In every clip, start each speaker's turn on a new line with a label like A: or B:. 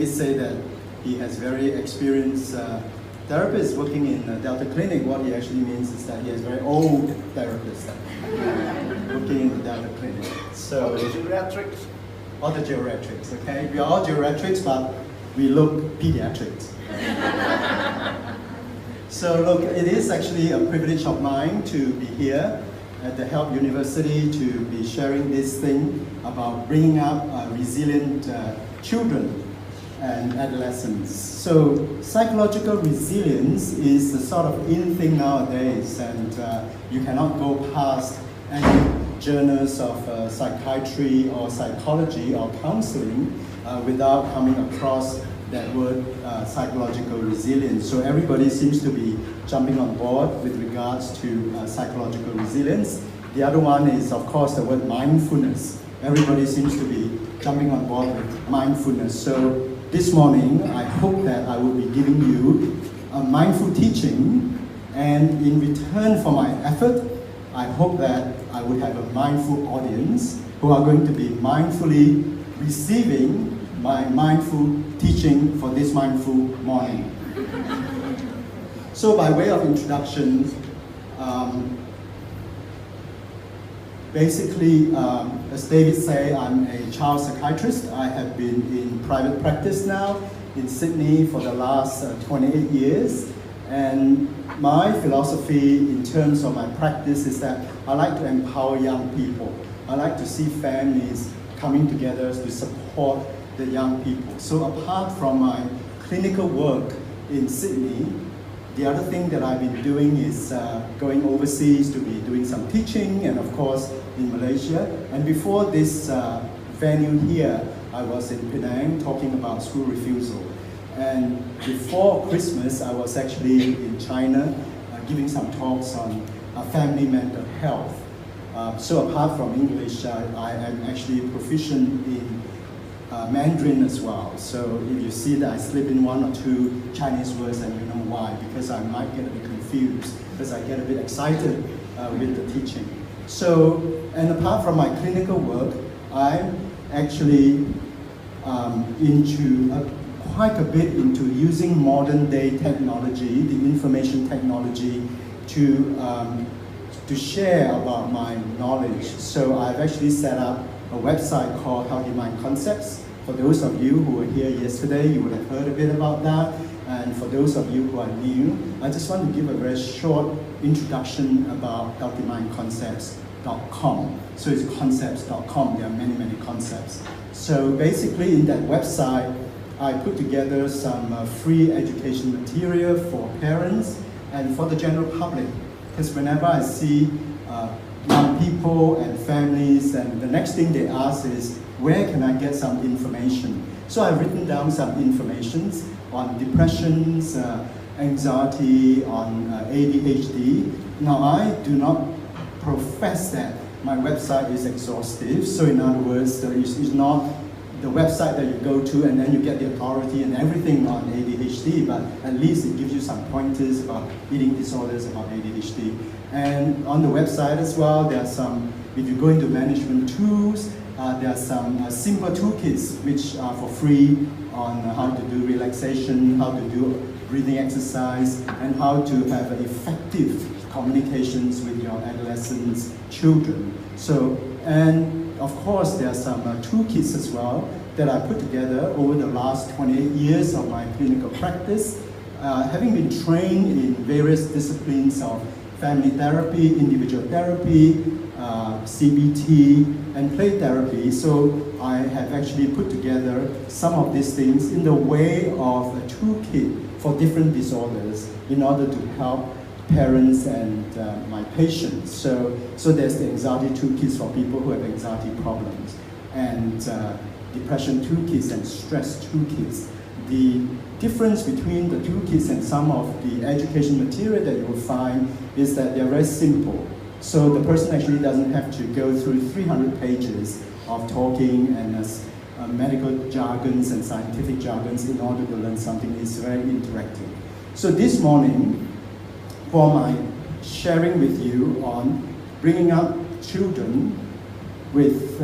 A: David said that he has very experienced therapists working in Delta Clinic. What he actually means is that he has very old therapists working in the Delta Clinic. So,
B: all the geriatrics.
A: All the geriatrics, okay? We are all geriatrics, but we look pediatrics. So look, it is actually a privilege of mine to be here at the Help University to be sharing this thing about bringing up resilient children and adolescents. So psychological resilience is the sort of in thing nowadays, and you cannot go past any journals of psychiatry or psychology or counseling without coming across that word psychological resilience. So everybody seems to be jumping on board with regards to psychological resilience. The other one is, of course, the word mindfulness. Everybody seems to be jumping on board with mindfulness. So this morning, I hope that I will be giving you a mindful teaching, and in return for my effort, I hope that I would have a mindful audience who are going to be mindfully receiving my mindful teaching for this mindful morning. So by way of introduction, basically, as David said, I'm a child psychiatrist. I have been in private practice now in Sydney for the last 28 years. And my philosophy in terms of my practice is that I like to empower young people. I like to see families coming together to support the young people. So apart from my clinical work in Sydney, the other thing that I've been doing is going overseas to be doing some teaching, and of course in Malaysia. And before this venue here, I was in Penang talking about school refusal. And before Christmas, I was actually in China giving some talks on family mental health. So apart from English, I am actually proficient in Mandarin as well. So if you see that I slip in one or two Chinese words, and you know why, because I might get a bit confused, because I get a bit excited with the teaching. So, and apart from my clinical work, I'm actually quite a bit into using modern day technology, the information technology, to share about my knowledge. So I've actually set up a website called Healthy Mind Concepts. For those of you who were here yesterday, you would have heard a bit about that. And for those of you who are new, I just want to give a very short introduction about healthymindconcepts.com. So it's concepts.com, there are many, many concepts. So basically in that website, I put together some free education material for parents and for the general public. Because whenever I see young people and families, and the next thing they ask is, where can I get some information? So I've written down some information on depressions, anxiety, on ADHD. Now I do not profess that my website is exhaustive. So in other words, it's not the website that you go to and then you get the authority and everything on ADHD, but at least it gives you some pointers about eating disorders, about ADHD. And on the website as well, there are some, if you go into management tools, there are some simple toolkits which are for free on how to do relaxation, how to do breathing exercise, and how to have effective communications with your adolescents, children. So, and of course, there are some toolkits as well that I put together over the last 28 years of my clinical practice, having been trained in various disciplines of family therapy, individual therapy, CBT, and play therapy. So I have actually put together some of these things in the way of a toolkit for different disorders in order to help parents and my patients. So there's the anxiety toolkits for people who have anxiety problems, and depression toolkits and stress toolkits. The difference between the toolkits and some of the education material that you will find is that they're very simple. So the person actually doesn't have to go through 300 pages of talking and medical jargons and scientific jargons in order to learn something. It's very interactive. So this morning, for my sharing with you on bringing up children with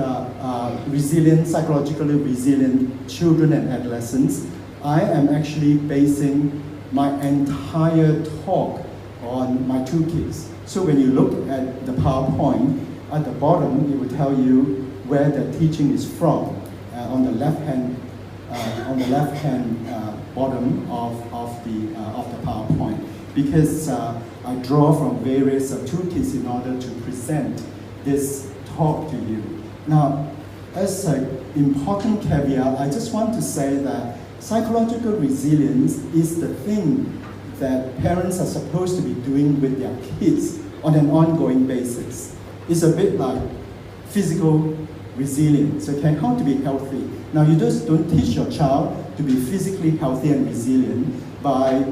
A: resilient, psychologically resilient children and adolescents, I am actually basing my entire talk on my two kids. So when you look at the PowerPoint, at the bottom, it will tell you where the teaching is from. On the left-hand bottom of the PowerPoint, because I draw from various toolkits in order to present this talk to you. Now, as an important caveat, I just want to say that psychological resilience is the thing that parents are supposed to be doing with their kids on an ongoing basis. It's a bit like physical resilience, okay? How to be healthy. Now, you just don't teach your child to be physically healthy and resilient by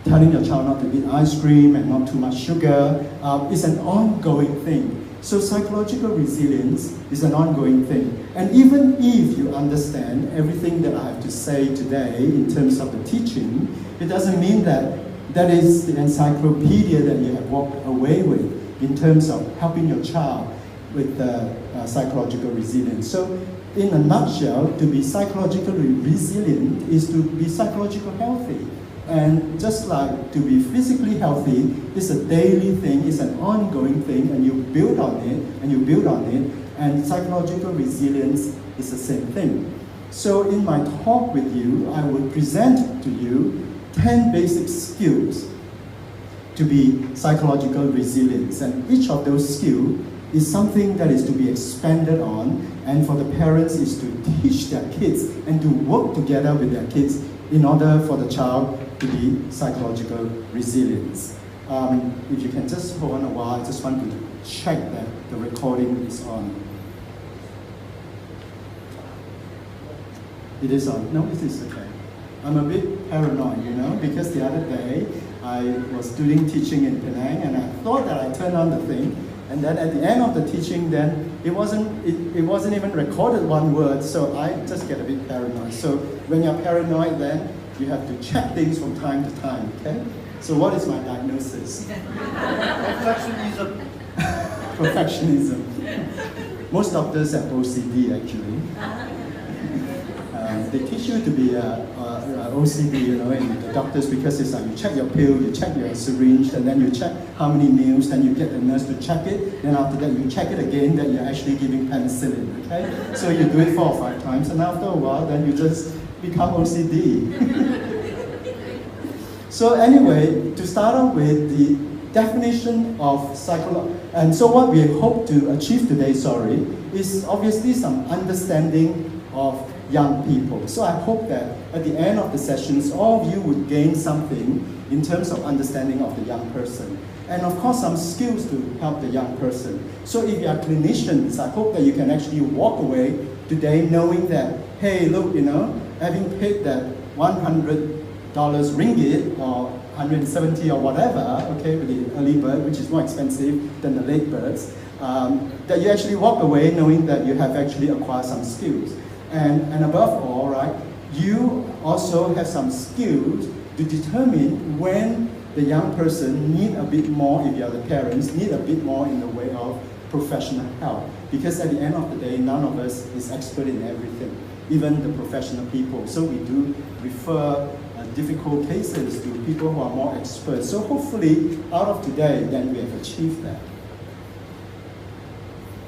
A: telling your child not to eat ice cream and not too much sugar. It's an ongoing thing. So psychological resilience is an ongoing thing. And even if you understand everything that I have to say today in terms of the teaching, it doesn't mean that that is the encyclopedia that you have walked away with in terms of helping your child with psychological resilience. So in a nutshell, to be psychologically resilient is to be psychologically healthy. And just like to be physically healthy is a daily thing, it's an ongoing thing, and you build on it, and you build on it, and psychological resilience is the same thing. So in my talk with you, I will present to you 10 basic skills to be psychological resilience. And each of those skills is something that is to be expanded on, and for the parents is to teach their kids and to work together with their kids in order for the child to be psychological resilience. If you can just hold on a while, I just want to check that the recording is on. It is on. No, it is okay. I'm a bit paranoid, you know, because the other day I was doing teaching in Penang, and I thought that I turned on the thing, and then at the end of the teaching, then it wasn't even recorded one word, so I just get a bit paranoid. So when you're paranoid, then you have to check things from time to time, okay? So what is my diagnosis?
B: Perfectionism.
A: Perfectionism. Most doctors have OCD, actually. They teach you to be OCD, you know, in the doctors, because it's like you check your pill, you check your syringe, and then you check how many meals, then you get the nurse to check it, then after that you check it again, that you're actually giving penicillin, okay? So you do it 4 or 5 times, and after a while, then you just become OCD. So anyway, to start off with the definition of psychology, and so what we hope to achieve today, is obviously some understanding of young people. So I hope that at the end of the sessions, all of you would gain something in terms of understanding of the young person. And of course, some skills to help the young person. So if you are clinicians, I hope that you can actually walk away today knowing that, hey, look, you know, having paid that $100 ringgit or 170 or whatever, okay, with the early bird, which is more expensive than the late birds, that you actually walk away knowing that you have actually acquired some skills. And above all, right, you also have some skills to determine when the young person need a bit more, if you are the parents, need a bit more in the way of professional help. Because at the end of the day, none of us is expert in everything, even the professional people. So we do refer difficult cases to people who are more experts. So hopefully, out of today, then we have achieved that.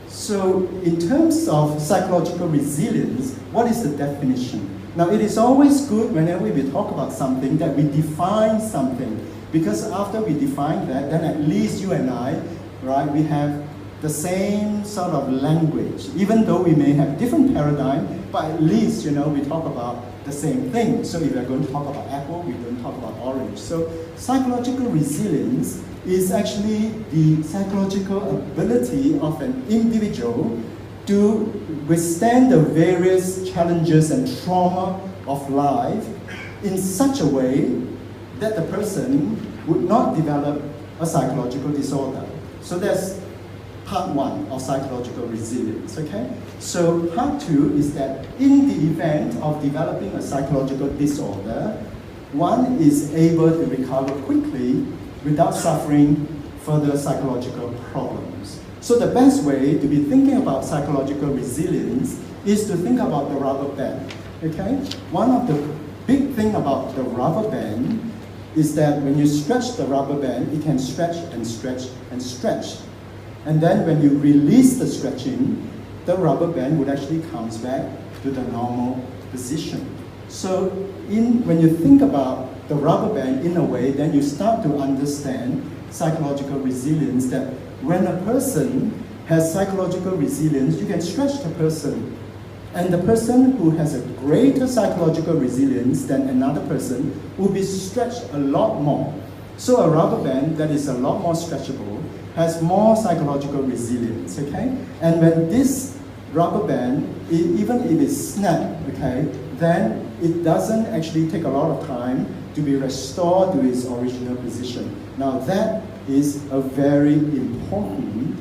A: So in terms of psychological resilience, what is the definition? Now, it is always good whenever we talk about something that we define something, because after we define that, then at least you and I, right, we have the same sort of language. Even though we may have different paradigm, but at least, you know, we talk about the same thing. So if we're going to talk about apple, we don't talk about orange. So psychological resilience is actually the psychological ability of an individual to withstand the various challenges and trauma of life in such a way that the person would not develop a psychological disorder. So that's part 1 of psychological resilience, okay? So part 2 is that in the event of developing a psychological disorder, one is able to recover quickly without suffering further psychological problems. So the best way to be thinking about psychological resilience is to think about the rubber band, okay? One of the big thing about the rubber band is that when you stretch the rubber band, it can stretch and stretch and stretch. And then when you release the stretching, the rubber band would actually comes back to the normal position. So when you think about the rubber band in a way, then you start to understand psychological resilience, that when a person has psychological resilience, you can stretch the person. And the person who has a greater psychological resilience than another person will be stretched a lot more. So a rubber band that is a lot more stretchable has more psychological resilience, okay? And when this rubber band, even if it's snapped, okay, then it doesn't actually take a lot of time to be restored to its original position. Now that is a very important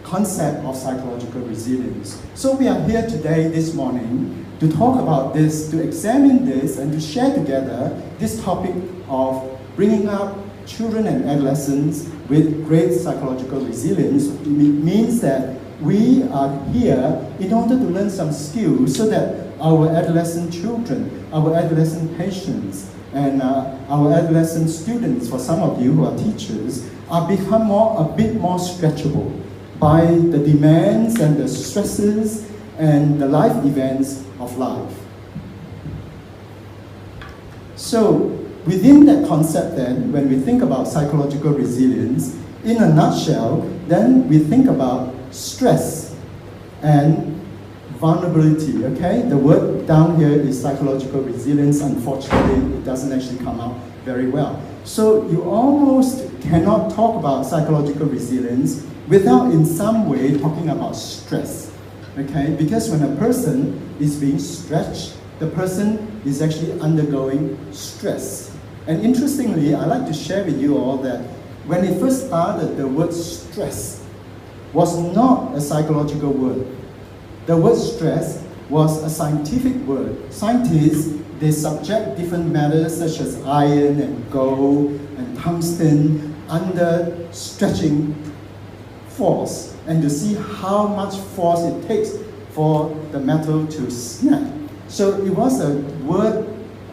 A: concept of psychological resilience. So we are here today, this morning, to talk about this, to examine this, and to share together this topic of bringing up children and adolescents with great psychological resilience. It means that we are here in order to learn some skills so that our adolescent children, our adolescent patients, and our adolescent students, for some of you who are teachers, are become a bit more stretchable by the demands and the stresses and the life events of life. So within that concept then, when we think about psychological resilience, in a nutshell, then we think about stress and vulnerability, okay? The word down here is psychological resilience. Unfortunately, it doesn't actually come out very well. So you almost cannot talk about psychological resilience without in some way talking about stress, okay? Because when a person is being stretched, the person is actually undergoing stress. And interestingly, I'd like to share with you all that when it first started, the word stress was not a psychological word. The word stress was a scientific word. Scientists, they subject different metals such as iron and gold and tungsten under stretching force, and to see how much force it takes for the metal to snap. So it was a word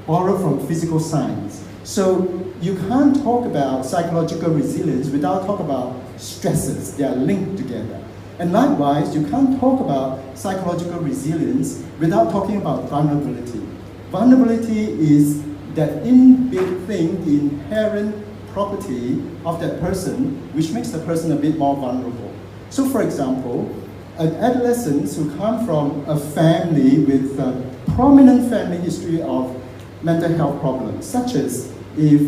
A: borrowed from physical science. So you can't talk about psychological resilience without talking about stresses. They are linked together. And likewise, you can't talk about psychological resilience without talking about vulnerability. Vulnerability is that inbuilt thing, the inherent property of that person, which makes the person a bit more vulnerable. So for example, adolescents who come from a family with a prominent family history of mental health problems, such as if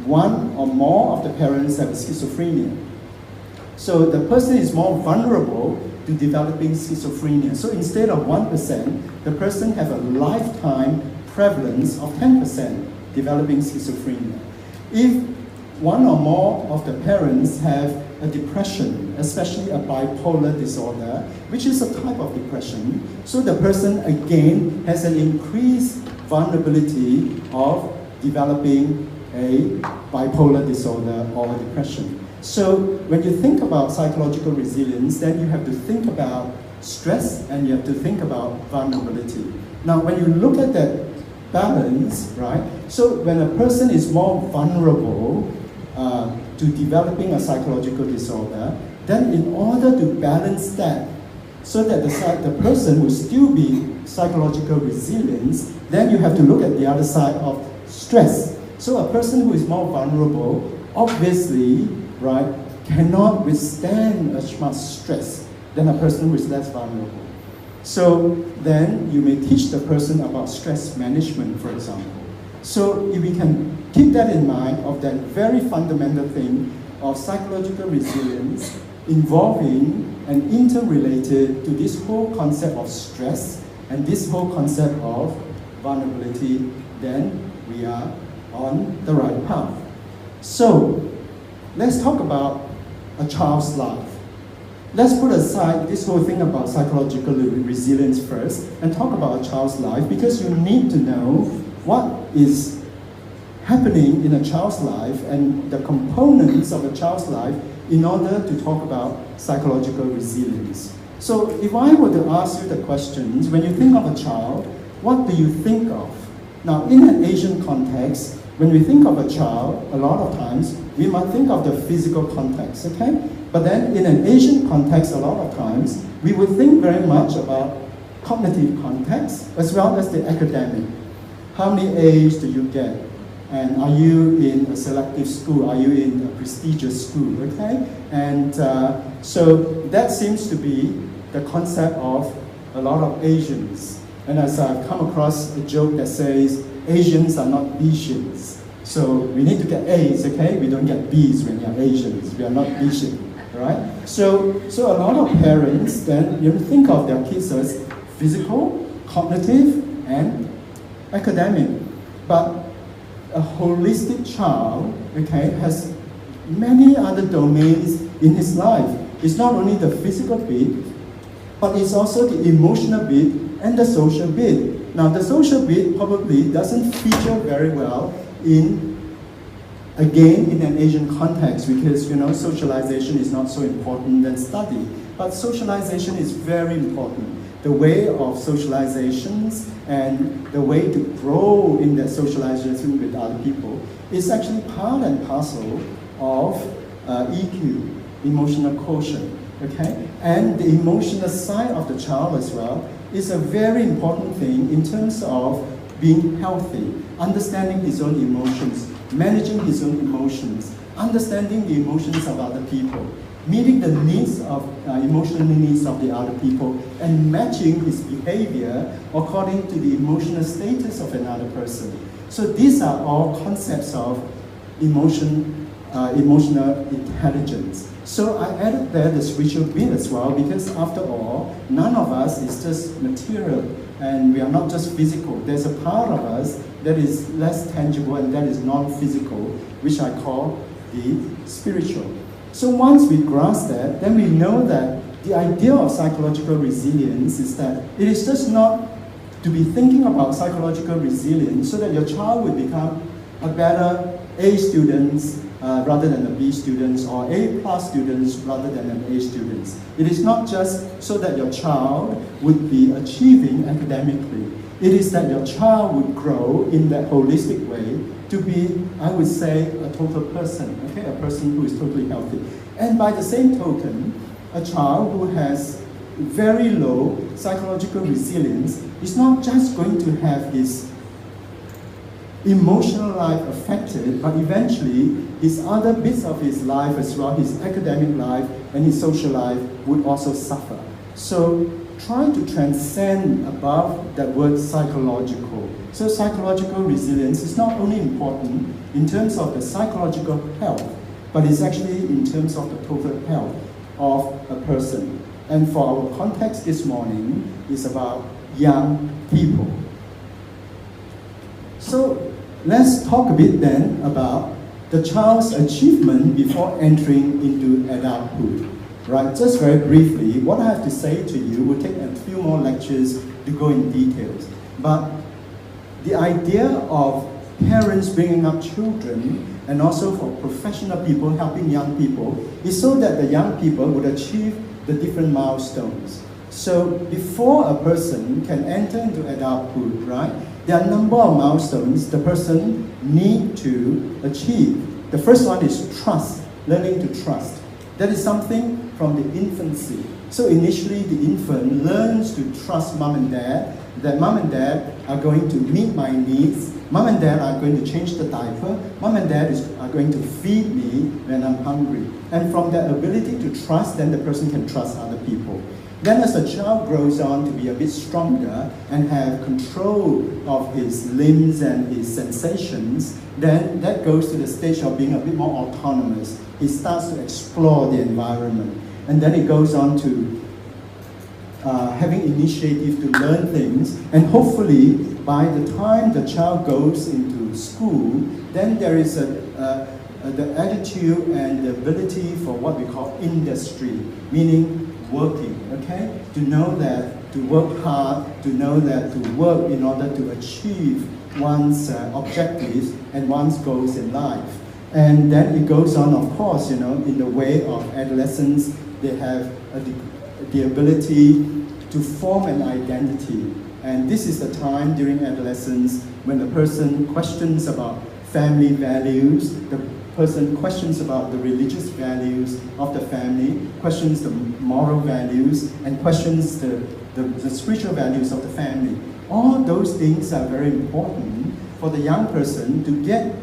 A: one or more of the parents have schizophrenia. So the person is more vulnerable to developing schizophrenia. So instead of 1%, the person have a lifetime prevalence of 10% developing schizophrenia. If one or more of the parents have a depression, especially a bipolar disorder, which is a type of depression, so the person again has an increased vulnerability of developing a bipolar disorder or a depression. So when you think about psychological resilience, then you have to think about stress and you have to think about vulnerability. Now when you look at that balance, right, so when a person is more vulnerable to developing a psychological disorder, then in order to balance that so that the person will still be psychological resilience, then you have to look at the other side of stress. So a person who is more vulnerable, obviously, right, cannot withstand as much stress than a person who is less vulnerable. So then you may teach the person about stress management, for example. So if we can keep that in mind of that very fundamental thing of psychological resilience involving and interrelated to this whole concept of stress and this whole concept of vulnerability, then we are on the right path. So let's talk about a child's life. Let's put aside this whole thing about psychological resilience first and talk about a child's life, because you need to know what is happening in a child's life and the components of a child's life in order to talk about psychological resilience. So if I were to ask you the questions, when you think of a child, what do you think of? Now, in an Asian context, when we think of a child, a lot of times, we might think of the physical context, okay? But then in an Asian context, a lot of times, we would think very much about cognitive context as well as the academic. How many A's do you get? And are you in a selective school? Are you in a prestigious school, okay? And so that seems to be the concept of a lot of Asians. And as I've come across a joke that says, Asians are not Asians. So we need to get A's, okay? We don't get B's when you're Asians. We are not Asian, right? So a lot of parents then think of their kids as physical, cognitive, and academic. But a holistic child, okay, has many other domains in his life. It's not only the physical bit, but it's also the emotional bit and the social bit. Now, the social bit probably doesn't feature very well in an Asian context because, socialization is not so important than study. But socialization is very important. The way of socializations and the way to grow in that socialization with other people is actually part and parcel of EQ, emotional quotient, okay? And the emotional side of the child as well is a very important thing in terms of being healthy, understanding his own emotions, managing his own emotions, understanding the emotions of other people, meeting the needs of emotional needs of the other people, and matching his behavior according to the emotional status of another person. So these are all concepts of emotional intelligence. So I added there the spiritual bit as well because after all, none of us is just material and we are not just physical. There's a part of us that is less tangible and that is non-physical, which I call the spiritual. So once we grasp that, then we know that the idea of psychological resilience is that it is just not to be thinking about psychological resilience so that your child will become a better A students rather than a B students or A plus students rather than an A students. It is not just so that your child would be achieving academically. It is that your child would grow in that holistic way to be, I would say, a total person, okay? A person who is totally healthy. And by the same token, a child who has very low psychological resilience is not just going to have his emotional life affected, but eventually his other bits of his life as well, his academic life and his social life would also suffer. So try to transcend above that word psychological. So psychological resilience is not only important in terms of the psychological health, but it's actually in terms of the total health of a person. And for our context this morning is about young people. So let's talk a bit then about the child's achievement before entering into adulthood. Right, just very briefly, what I have to say to you will take a few more lectures to go in details. But the idea of parents bringing up children and also for professional people helping young people is so that the young people would achieve the different milestones. So before a person can enter into adulthood, right, there are a number of milestones the person needs to achieve. The first one is trust, learning to trust. That is something from the infancy. So initially the infant learns to trust mom and dad, that mom and dad are going to meet my needs, mom and dad are going to change the diaper, mom and dad are going to feed me when I'm hungry. And from that ability to trust, then the person can trust other people. Then as the child grows on to be a bit stronger and have control of his limbs and his sensations, then that goes to the stage of being a bit more autonomous. He starts to explore the environment. And then it goes on to having initiative to learn things. And hopefully, by the time the child goes into school, then there is the attitude and the ability for what we call industry, meaning working, okay? To know that, to work hard, to know that to work in order to achieve one's objectives and one's goals in life. And then it goes on, of course, you know, in the way of adolescents, they have the ability to form an identity. And this is the time during adolescence when the person questions about family values, the person questions about the religious values of the family, questions the moral values, and questions the spiritual values of the family. All those things are very important for the young person to get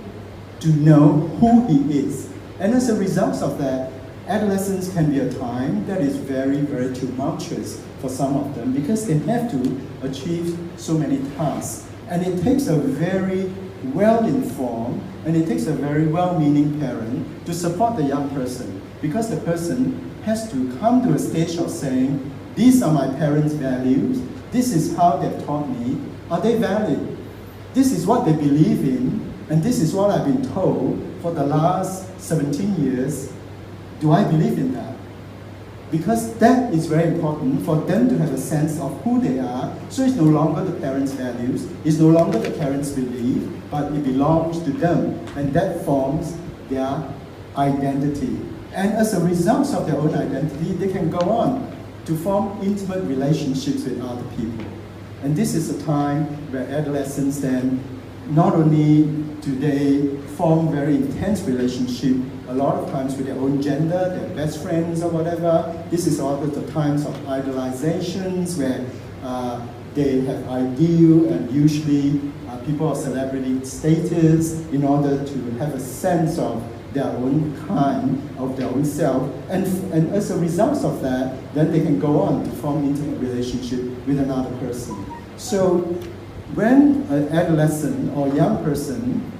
A: to know who he is. And as a result of that, adolescence can be a time that is very, very tumultuous for some of them because they have to achieve so many tasks. And it takes a very well-informed and it takes a very well-meaning parent to support the young person because the person has to come to a stage of saying, these are my parents' values, this is how they've taught me, are they valid? This is what they believe in, and this is what I've been told for the last 17 years. Do I believe in that? Because that is very important for them to have a sense of who they are. So it's no longer the parents' values, it's no longer the parents' belief, but it belongs to them. And that forms their identity. And as a result of their own identity, they can go on to form intimate relationships with other people. And this is a time where adolescents then, not only do they form very intense relationship, a lot of times with their own gender, their best friends or whatever. This is also the times of idolizations where they have ideal and usually people of celebrity status in order to have a sense of their own kind, of their own self. And as a result of that, then they can go on to form intimate relationship with another person. So when an adolescent or young person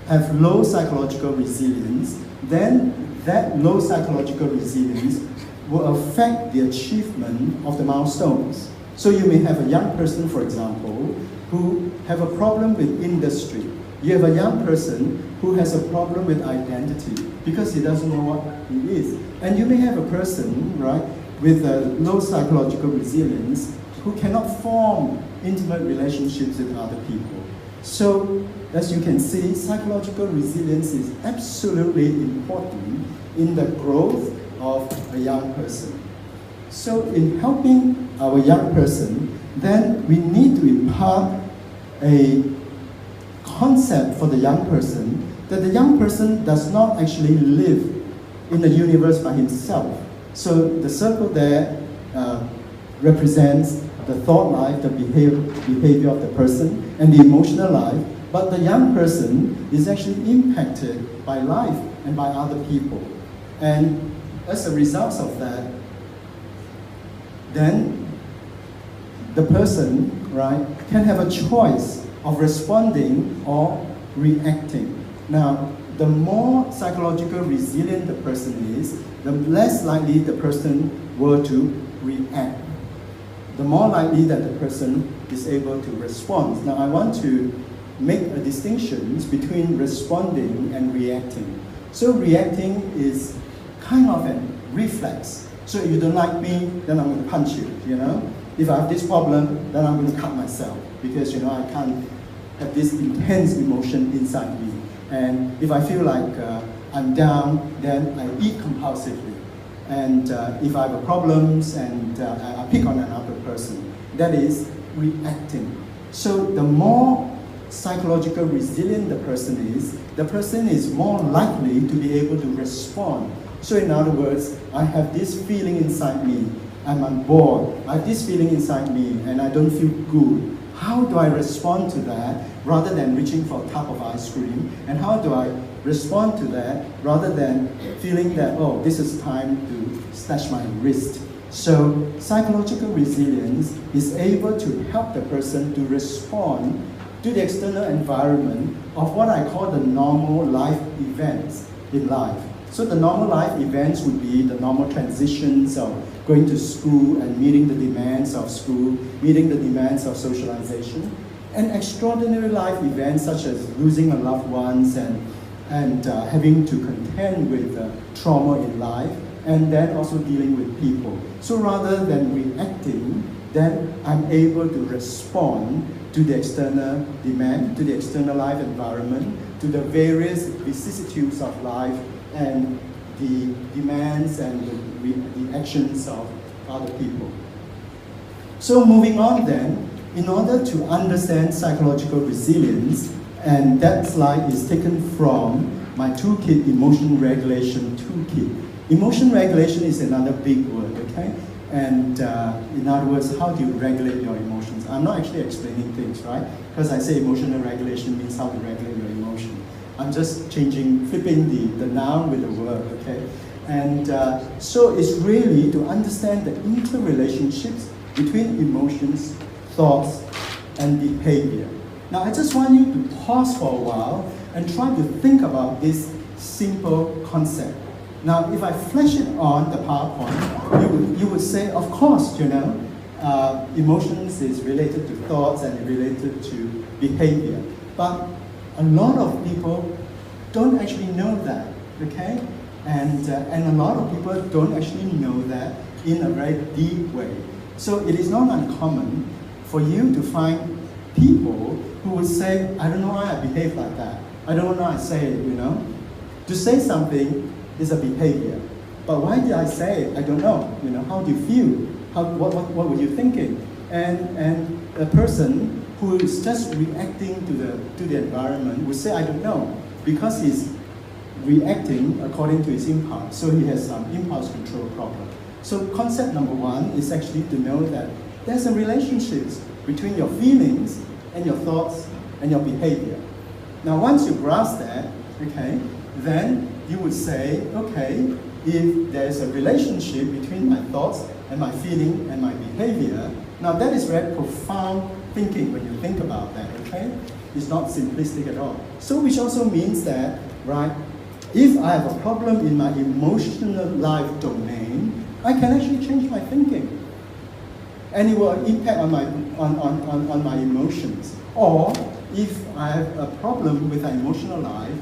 A: have low psychological resilience, then that low psychological resilience will affect the achievement of the milestones. So you may have a young person, for example, who have a problem with industry. You have a young person who has a problem with identity because he doesn't know what he is. And you may have a person, right, with a low psychological resilience who cannot form intimate relationships with other people. So, as you can see, psychological resilience is absolutely important in the growth of a young person. So, in helping our young person, then we need to impart a concept for the young person that the young person does not actually live in the universe by himself. So, the circle there represents the thought life, the behavior of the person, and the emotional life. But the young person is actually impacted by life and by other people. And as a result of that, then the person, right, can have a choice of responding or reacting. Now, the more psychological resilient the person is, the less likely the person were to react. The more likely that the person is able to respond. Now, I want to make a distinction between responding and reacting. So reacting is kind of a reflex. So if you don't like me, then I'm going to punch you, you know? If I have this problem, then I'm going to cut myself because, you know, I can't have this intense emotion inside me. And if I feel like I'm down, then I eat compulsively. And if I have problems and I pick on another person, that is reacting. So the more psychological resilient the person is more likely to be able to respond. So in other words, I have this feeling inside me, I'm bored, I have this feeling inside me and I don't feel good. How do I respond to that rather than reaching for a cup of ice cream? And how do I respond to that rather than feeling that, oh, this is time to slash my wrist? So psychological resilience is able to help the person to respond to the external environment of what I call the normal life events in life. So the normal life events would be the normal transitions of going to school and meeting the demands of school, meeting the demands of socialization, and extraordinary life events such as losing a loved ones and having to contend with trauma in life, and then also dealing with people. So rather than reacting, then I'm able to respond to the external demand, to the external life environment, to the various vicissitudes of life and the demands and the actions of other people. So moving on then, in order to understand psychological resilience, and that slide is taken from my toolkit, Emotion Regulation Toolkit. Emotion regulation is another big word, okay? And in other words, how do you regulate your emotions? I'm not actually explaining things, right? Because I say emotional regulation means how to regulate your emotion. I'm just flipping the noun with the verb, okay? And so it's really to understand the interrelationships between emotions, thoughts, and behavior. Now, I just want you to pause for a while and try to think about this simple concept. Now, if I flash it on the PowerPoint, you would say, of course, you know, emotions is related to thoughts and related to behavior. But a lot of people don't actually know that, okay? And a lot of people don't actually know that in a very deep way. So it is not uncommon for you to find people who would say, I don't know why I behave like that. I don't know why I say it, you know? To say something is a behavior. But why did I say it? I don't know. You know, how do you feel? What were you thinking? And a person who is just reacting to the environment would say, I don't know, because he's reacting according to his impulse. So he has some impulse control problem. So concept number one is actually to know that there's a relationship between your feelings and your thoughts and your behavior. Now, once you grasp that, okay, then you would say, okay, if there's a relationship between my thoughts and my feeling and my behavior, now that is very profound thinking when you think about that, okay? It's not simplistic at all. So which also means that, right, if I have a problem in my emotional life domain, I can actually change my thinking. And it will impact on my emotions. Or if I have a problem with my emotional life,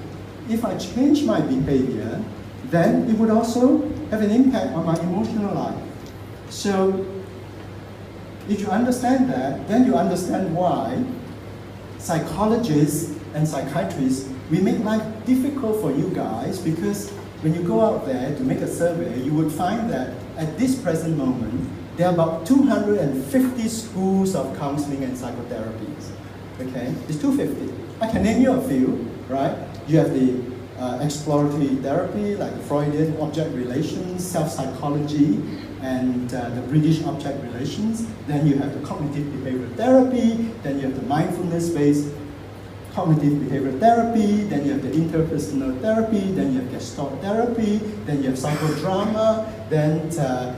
A: if I change my behavior, then it would also have an impact on my emotional life. So if you understand that, then you understand why psychologists and psychiatrists, we make life difficult for you guys, because when you go out there to make a survey, you would find that at this present moment, there are about 250 schools of counseling and psychotherapies. Okay, it's 250. I can name you a few, right? You have the exploratory therapy, like Freudian object relations, self-psychology, and the British object relations. Then you have the cognitive behavioral therapy. Then you have the mindfulness-based cognitive behavioral therapy. Then you have the interpersonal therapy. Then you have Gestalt therapy. Then you have psychodrama. Then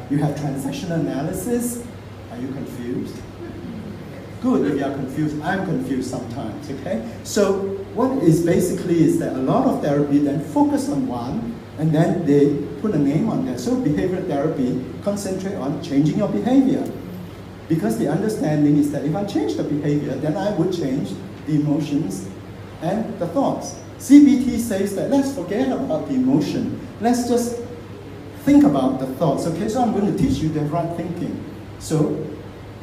A: you have transactional analysis. Are you confused? Good, if you are confused. I'm confused sometimes, okay? So what is basically is that a lot of therapy then focus on one, and then they put a name on that. So behavioral therapy concentrate on changing your behavior. Because the understanding is that if I change the behavior, then I would change the emotions and the thoughts. CBT says that let's forget about the emotion. Let's just think about the thoughts, okay? So I'm going to teach you the right thinking. So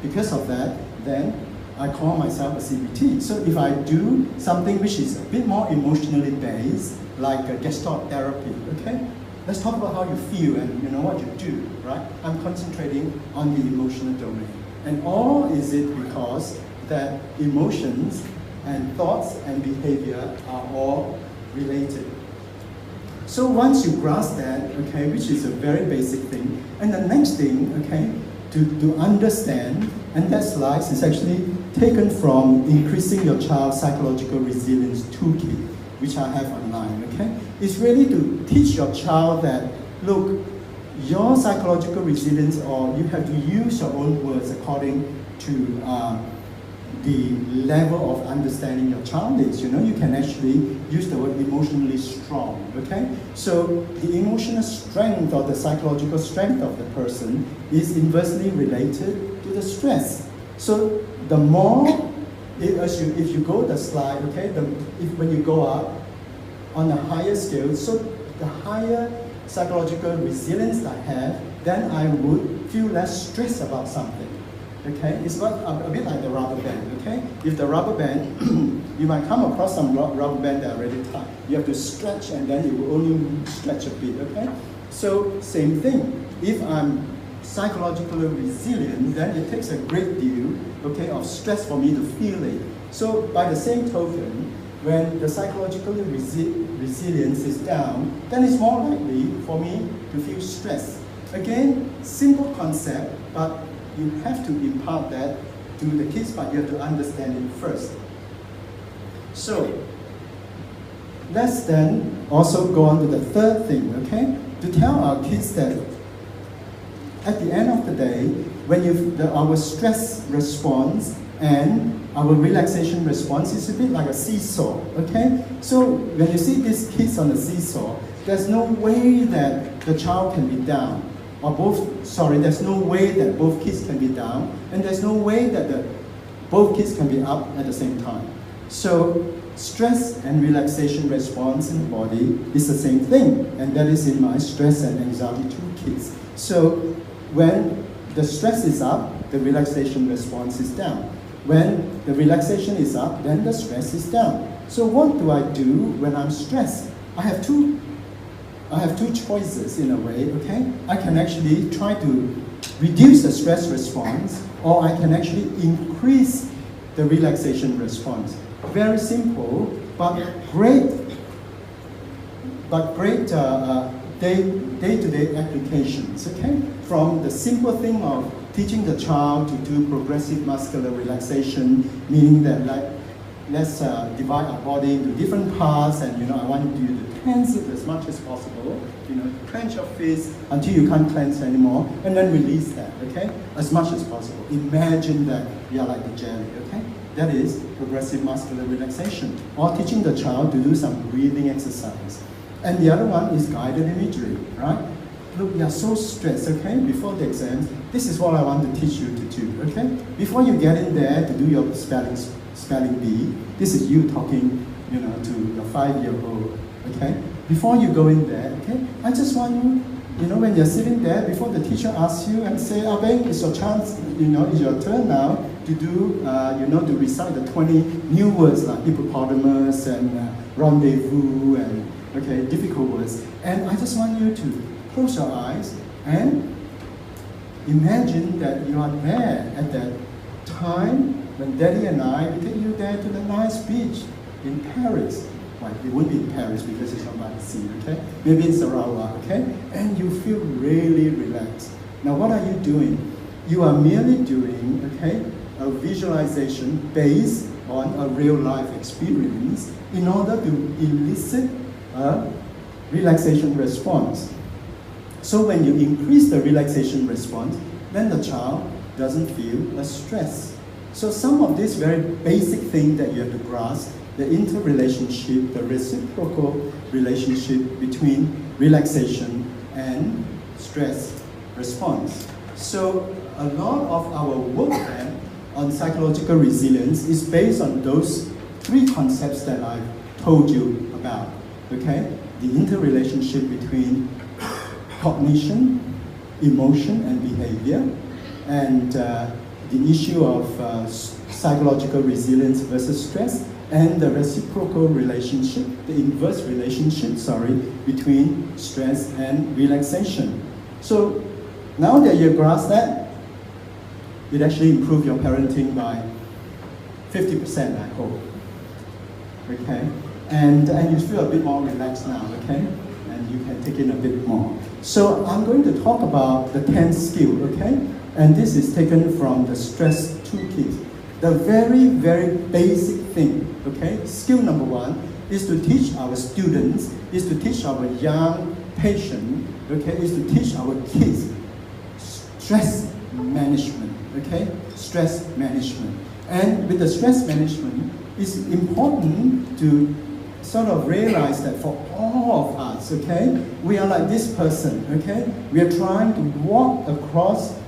A: because of that, then I call myself a CBT. So if I do something which is a bit more emotionally based, like a Gestalt therapy, okay? Let's talk about how you feel and you know what you do, right? I'm concentrating on the emotional domain. And all is it because that emotions and thoughts and behavior are all related. So once you grasp that, okay, which is a very basic thing, and the next thing, okay, to understand, and that slide is actually taken from Increasing Your Child's Psychological Resilience Toolkit, which I have online, okay? It's really to teach your child that, look, your psychological resilience, or you have to use your own words according to the level of understanding your child is. You know, you can actually use the word emotionally strong, okay? So the emotional strength or the psychological strength of the person is inversely related to the stress. So the more, if you go the slide, okay, when you go up on a higher scale, so the higher psychological resilience I have, then I would feel less stressed about something. Okay, it's what, a bit like the rubber band. Okay, if the rubber band, you might come across some rubber band that are already tight. You have to stretch, and then it will only stretch a bit. Okay, so same thing. If I'm psychologically resilient, then it takes a great deal, okay, of stress for me to feel it. So by the same token, when the psychological resilience is down, then it's more likely for me to feel stress. Again, simple concept, but you have to impart that to the kids, but you have to understand it first. So let's then also go on to the third thing, okay? To tell our kids that at the end of the day, when our stress response and our relaxation response is a bit like a seesaw, okay? So when you see these kids on the seesaw, there's no way that the child can be down, there's no way that both kids can be down, and there's no way that both kids can be up at the same time. So stress and relaxation response in the body is the same thing, and that is in my stress and anxiety 2 kids. So when the stress is up, the relaxation response is down. When the relaxation is up, then the stress is down. So what do I do when I'm stressed? I have two choices in a way, okay? I can actually try to reduce the stress response, or I can actually increase the relaxation response. Very simple, but great day-to-day applications, okay? From the simple thing of teaching the child to do progressive muscular relaxation, meaning that let's divide our body into different parts, and I want you to tense it as much as possible, clench your fist until you can't clench anymore, and then release that, okay? As much as possible. Imagine that we are like a jelly, okay? That is progressive muscular relaxation, or teaching the child to do some breathing exercise. And the other one is guided imagery, right? Look, you are so stressed, okay? Before the exams, this is what I want to teach you to do, okay? Before you get in there to do your spelling bee, this is you talking, to your 5-year-old, okay? Before you go in there, okay? I just want you, when you're sitting there, before the teacher asks you and say, Beng, it's your chance, it's your turn now to do, to recite the 20 new words like hippopotamus and rendezvous and, okay, difficult words. And I just want you to close your eyes and imagine that you are there at that time when Daddy and I will take you there to the nice beach in Paris. Well, it won't be in Paris because it's not by the sea, okay? Maybe in Sarawak, okay? And you feel really relaxed. Now what are you doing? You are merely doing, okay, a visualization based on a real life experience in order to elicit a relaxation response. So when you increase the relaxation response, then the child doesn't feel a stress. So some of these very basic things that you have to grasp, the interrelationship, the reciprocal relationship between relaxation and stress response. So a lot of our work then on psychological resilience is based on those 3 concepts that I've told you about, okay? The interrelationship between cognition, emotion, and behavior, and the issue of psychological resilience versus stress, and the reciprocal relationship, the inverse relationship, between stress and relaxation. So now that you grasp that, it actually improves your parenting by 50%, I hope. Okay? And you feel a bit more relaxed now, okay? And you can take in a bit more. So I'm going to talk about the 10th skill, okay? And this is taken from the Stress Toolkit. The very, very basic thing, okay? Skill number 1 is to teach our students, is to teach our young patient, okay? Is to teach our kids stress management, okay? Stress management. And with the stress management, it's important to sort of realize that for all of us, okay, we are like this person, okay? We are trying to walk across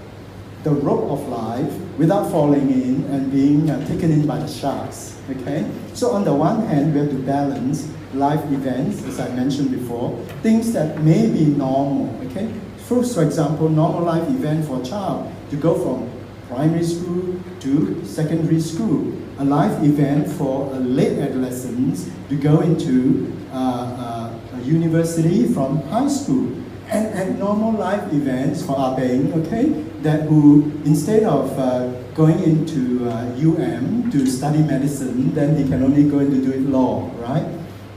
A: the rope of life without falling in and being taken in by the sharks, okay? So on the one hand, we have to balance life events, as I mentioned before, things that may be normal, okay? For example, normal life event for a child to go from primary school to secondary school. A life event for a late adolescents to go into a university from high school. And normal life events for Ah Beng, okay, that who instead of going into UM to study medicine, then he can only go into do it law, right?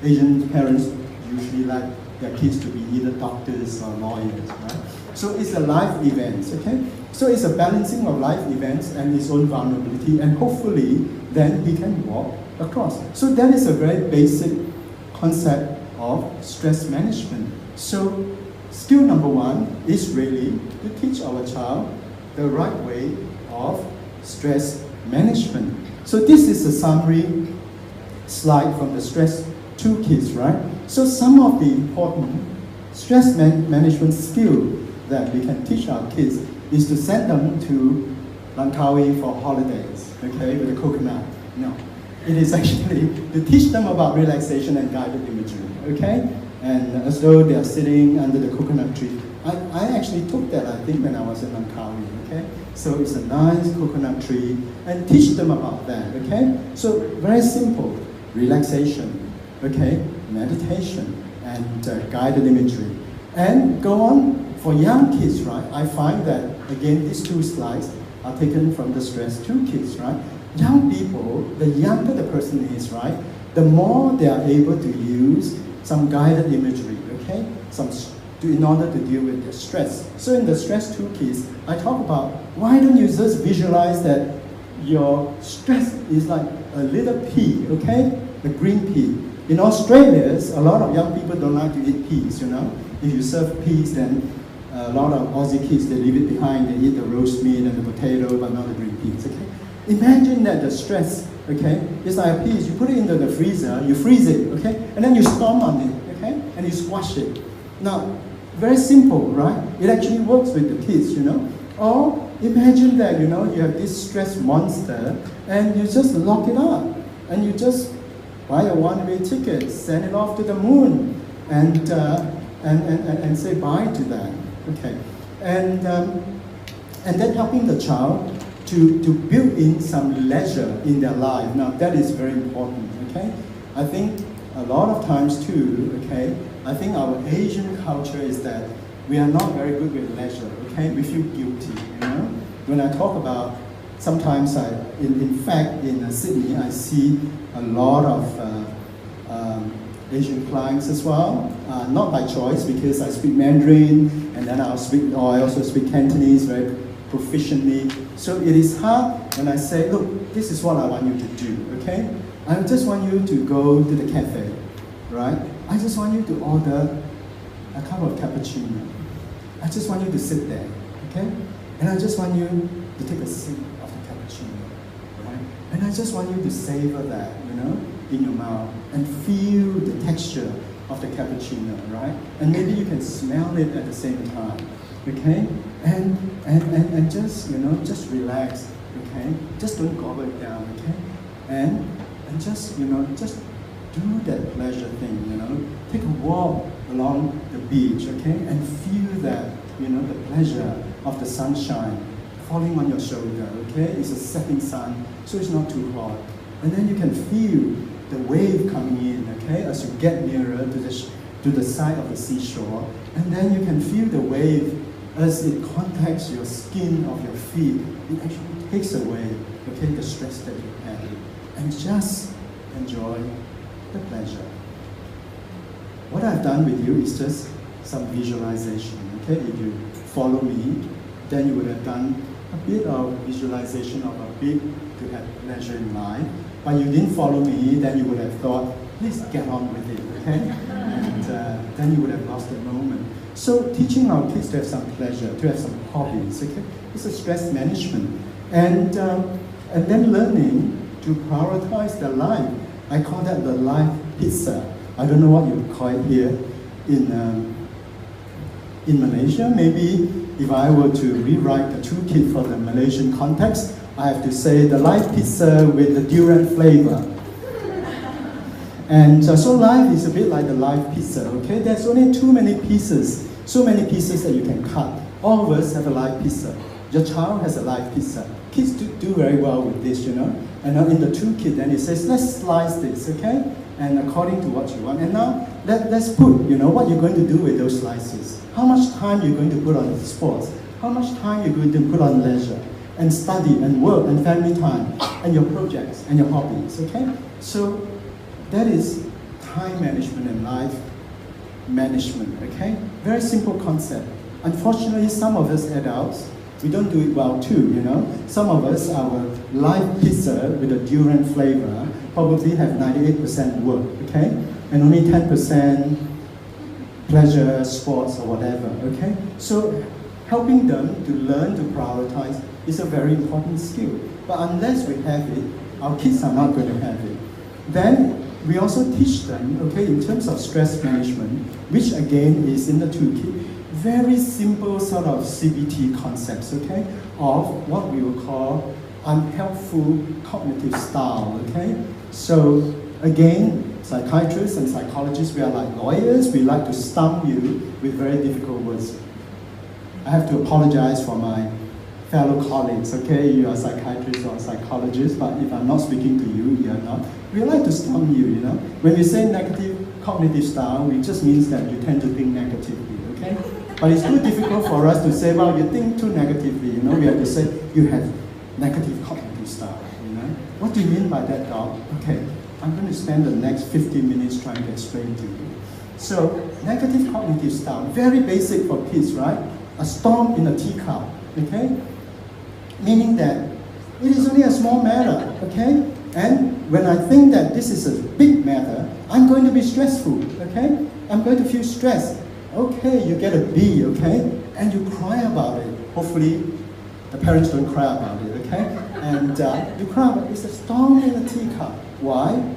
A: Asian parents usually like their kids to be either doctors or lawyers, right? So it's a life event, okay? So it's a balancing of life events and his own vulnerability, and hopefully then he can walk across. So that is a very basic concept of stress management. So skill number one is really to teach our child the right way of stress management. So this is a summary slide from the stress toolkits, right? So some of the important stress management skills that we can teach our kids is to send them to Langkawi for holidays, okay, with a coconut. No, it is actually to teach them about relaxation and guided imagery, okay? And as though they are sitting under the coconut tree. I actually took that, I think, when I was in Langkawi, okay? So it's a nice coconut tree, and teach them about that, okay? So very simple, relaxation, okay? Meditation, and guided imagery. And go on, for young kids, right? I find that, again, these two slides are taken from the stress toolkits, right? Young people, the younger the person is, right? The more they are able to use some guided imagery, okay? In order to deal with their stress. So in the stress toolkits, I talk about why don't you just visualize that your stress is like a little pea, okay? The green pea. In Australia, a lot of young people don't like to eat peas, you know? If you serve peas, then a lot of Aussie kids, they leave it behind, they eat the roast meat and the potato, but not the green peas, okay? Imagine that the stress, okay, is like a peas. You put it into the freezer, you freeze it, okay? And then you stomp on it, okay? And you squash it. Now, very simple, right? It actually works with the kids, you know? Or imagine that, you know, you have this stress monster and you just lock it up and you just buy a one-way ticket, send it off to the moon and say bye to that, okay? And then helping the child to build in some leisure in their life. Now that is very important, okay? I think a lot of times too, okay, I think our Asian culture is that we are not very good with leisure, okay? We feel guilty, you know? When I talk about, sometimes in fact, in Sydney, I see a lot of Asian clients as well, not by choice because I speak Mandarin, and then I also speak Cantonese very proficiently. So it is hard when I say, look, this is what I want you to do, okay? I just want you to go to the cafe, right? I just want you to order a cup of cappuccino. I just want you to sit there, okay? And I just want you to take a sip of the cappuccino, right? And I just want you to savor that, you know, in your mouth and feel the texture of the cappuccino, right? And maybe you can smell it at the same time, okay? And just, you know, just relax, okay? Just don't gobble it down, okay? And just, you know, just do that pleasure thing, you know? Take a walk along the beach, okay? And feel that, you know, the pleasure of the sunshine falling on your shoulder, okay? It's a setting sun, so it's not too hot. And then you can feel the wave coming in, okay? As you get nearer to the side of the seashore. And then you can feel the wave as it contacts your skin of your feet. It actually takes away, okay, the stress that you have. And just enjoy the pleasure. What I've done with you is just some visualization, okay? If you follow me, then you would have done a bit of visualization of a bit to have pleasure in life. But you didn't follow me, then you would have thought, please get on with it, okay? And then you would have lost the moment. So teaching our kids to have some pleasure, to have some hobbies, okay? It's a stress management. And then learning to prioritize their life. I call that the life pizza. I don't know what you call it here in Malaysia. Maybe if I were to rewrite the toolkit for the Malaysian context, I have to say the life pizza with the durian flavor. And so life is a bit like the life pizza, okay? There's only too many pieces, so many pieces that you can cut. All of us have a life pizza. your child has a live pizza. Kids do very well with this, you know. And now in the toolkit, then it says, let's slice this, okay? And according to what you want. And now, let's put, you know, what you're going to do with those slices. How much time you're going to put on sports. How much time you're going to put on leisure. And study, and work, and family time. And your projects, and your hobbies, okay? So, that is time management and life management, okay? Very simple concept. Unfortunately, some of us adults, we don't do it well too, you know. Some of us, our live pizza with a durian flavor probably have 98% work, okay? And only 10% pleasure, sports, or whatever, okay? So helping them to learn to prioritize is a very important skill. But unless we have it, our kids are not going to have it. Then we also teach them, okay, in terms of stress management, which again is in the toolkit, very simple sort of CBT concepts, okay, of what we will call unhelpful cognitive style, okay? So again, psychiatrists and psychologists, we are like lawyers, we like to stump you with very difficult words. I have to apologize for my fellow colleagues, okay? You are psychiatrists or psychologists, but if I'm not speaking to you, you are not. We like to stump you, you know? When we say negative cognitive style, it just means that you tend to think negatively, okay? But it's too difficult for us to say, well, you think too negatively, you know? We have to say, you have negative cognitive style, you know? What do you mean by that, Doc? Okay, I'm going to spend the next 15 minutes trying to explain to you. So, negative cognitive style, very basic for kids, right? A storm in a teacup, okay? Meaning that it is only a small matter, okay? And when I think that this is a big matter, I'm going to be stressful, okay? I'm going to feel stressed. Okay, you get a B, okay? And you cry about it. Hopefully, the parents don't cry about it, okay? And you cry about it. It's a storm in a teacup. Why?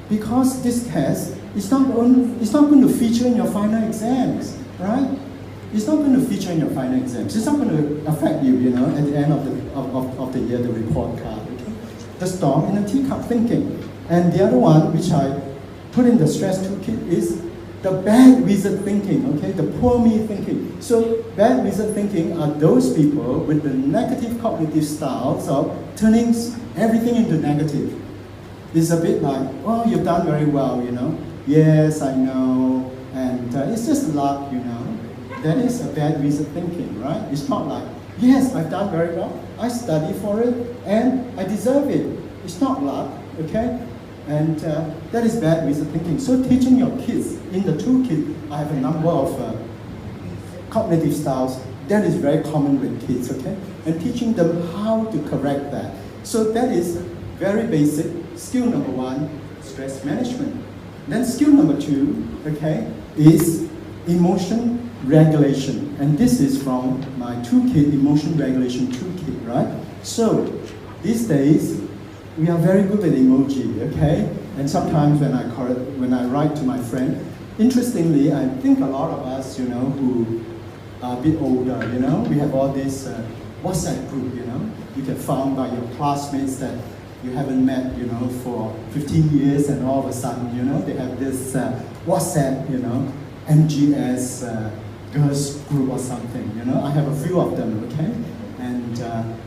A: Because this test is not going to feature in your final exams, right? It's not going to feature in your final exams. It's not going to affect you, you know, at the end of the year, the report card, okay? The storm in a teacup thinking. And the other one, which I put in the stress toolkit, is the bad wizard thinking, okay? The poor me thinking. So bad wizard thinking are those people with the negative cognitive styles of turning everything into negative. It's a bit like, oh, you've done very well, you know? Yes, I know. And it's just luck, you know? That is a bad wizard thinking, right? It's not like, yes, I've done very well. I studied for it and I deserve it. It's not luck, okay? And that is bad wizard thinking. So teaching your kids, in the toolkit, I have a number of cognitive styles that is very common with kids, okay? And teaching them how to correct that. So that is very basic. Skill number one, stress management. Then skill number two, okay, is emotion regulation. And this is from my toolkit, emotion regulation toolkit, right? So these days, we are very good at emoji, okay? And sometimes when I write to my friend, interestingly, I think a lot of us, you know, who are a bit older, you know, we have all this WhatsApp group, you know, you get found by your classmates that you haven't met, you know, for 15 years, and all of a sudden, you know, they have this WhatsApp, you know, MGS girls group or something, you know. I have a few of them, okay?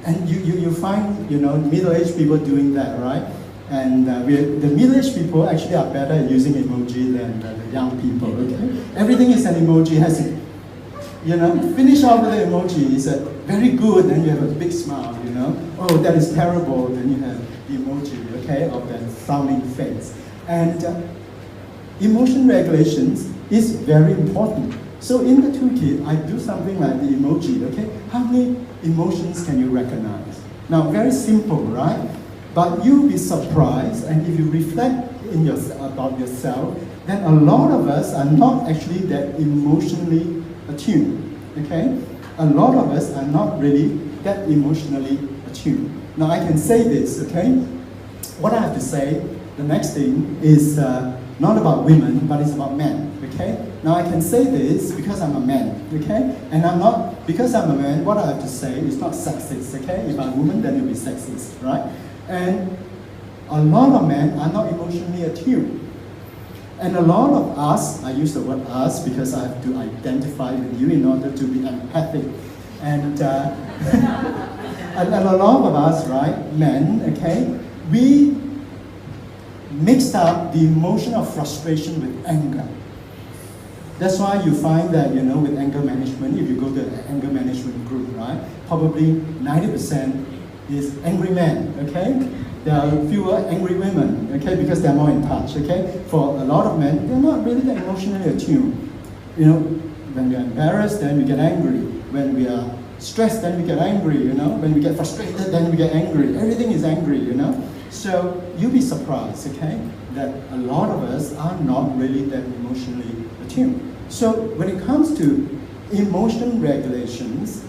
A: And you find, you know, middle-aged people doing that, right? And the middle-aged people actually are better at using emoji than the young people, okay? Everything is an emoji, has it, you know, finish off with the emoji, is very good, then you have a big smile, you know. Oh, that is terrible, then you have the emoji, okay, of that frowning face. And emotion regulations is very important. So in the toolkit, I do something like the emoji, okay? How many emotions can you recognize? Now, very simple, right? But you'll be surprised, and if you reflect about yourself, then a lot of us are not actually that emotionally attuned, okay? A lot of us are not really that emotionally attuned. Now, I can say this, okay? What I have to say, the next thing is not about women, but it's about men, okay? Now I can say this because I'm a man, okay? And because I'm a man, what I have to say is not sexist, okay? If I'm a woman, then it'll be sexist, right? And a lot of men are not emotionally attuned. And a lot of us, I use the word us because I have to identify with you in order to be empathic. And, and a lot of us, right, men, okay, we mixed up the emotion of frustration with anger. That's why you find that, you know, with anger management, if you go to an anger management group, right, probably 90% is angry men, okay? There are fewer angry women, okay, because they're more in touch, okay? For a lot of men, they're not really that emotionally attuned. You know, when we are embarrassed, then we get angry. When we are stressed, then we get angry, you know? When we get frustrated, then we get angry. Everything is angry, you know? So you'll be surprised, okay, that a lot of us are not really that emotionally attuned. So when it comes to emotion regulations,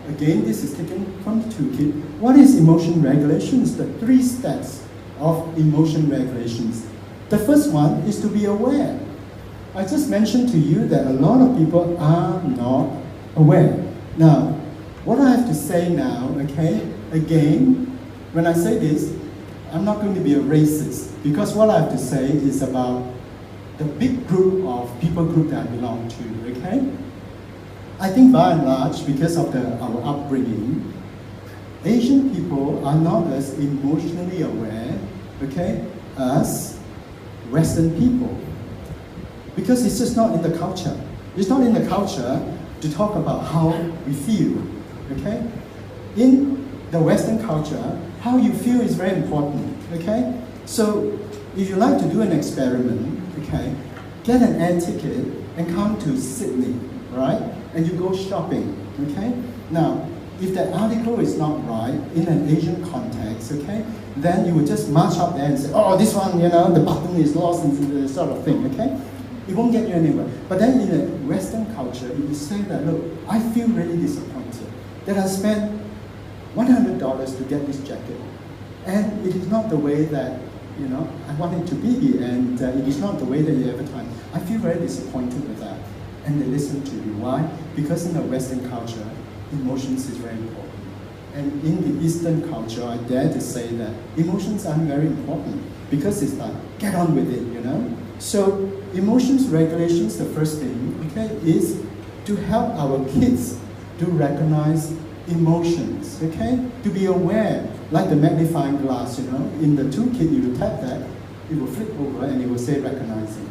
A: again, this is taken from the toolkit. What is emotion regulations? The 3 steps of emotion regulations. The first one is to be aware. I just mentioned to you that a lot of people are not aware. Now, what I have to say now, okay, again, when I say this, I'm not going to be a racist, because what I have to say is about the big group of people group that I belong to, okay? I think by and large, because of our upbringing, Asian people are not as emotionally aware, okay, as Western people. Because it's just not in the culture. It's not in the culture to talk about how we feel, okay? In the Western culture, how you feel is very important, okay? So if you like to do an experiment, okay, get an air ticket and come to Sydney, right? And you go shopping, okay? Now, if that article is not right in an Asian context, okay, then you would just march up there and say, oh, this one, you know, the button is lost and this sort of thing, okay? It won't get you anywhere. But then in a Western culture, if you say that, look, I feel really disappointed that I spent $100 to get this jacket, and it is not the way that, you know, I want it to be, and it is not the way that you advertise. I feel very disappointed with that. And they listen to you. Why? Because in the Western culture, emotions is very important. And in the Eastern culture, I dare to say that emotions aren't very important, because it's like, get on with it, you know? So emotions regulations, the first thing, okay, is to help our kids to recognize emotions, okay? To be aware, like the magnifying glass, you know, in the toolkit, you will tap that, it will flip over and it will say recognizing.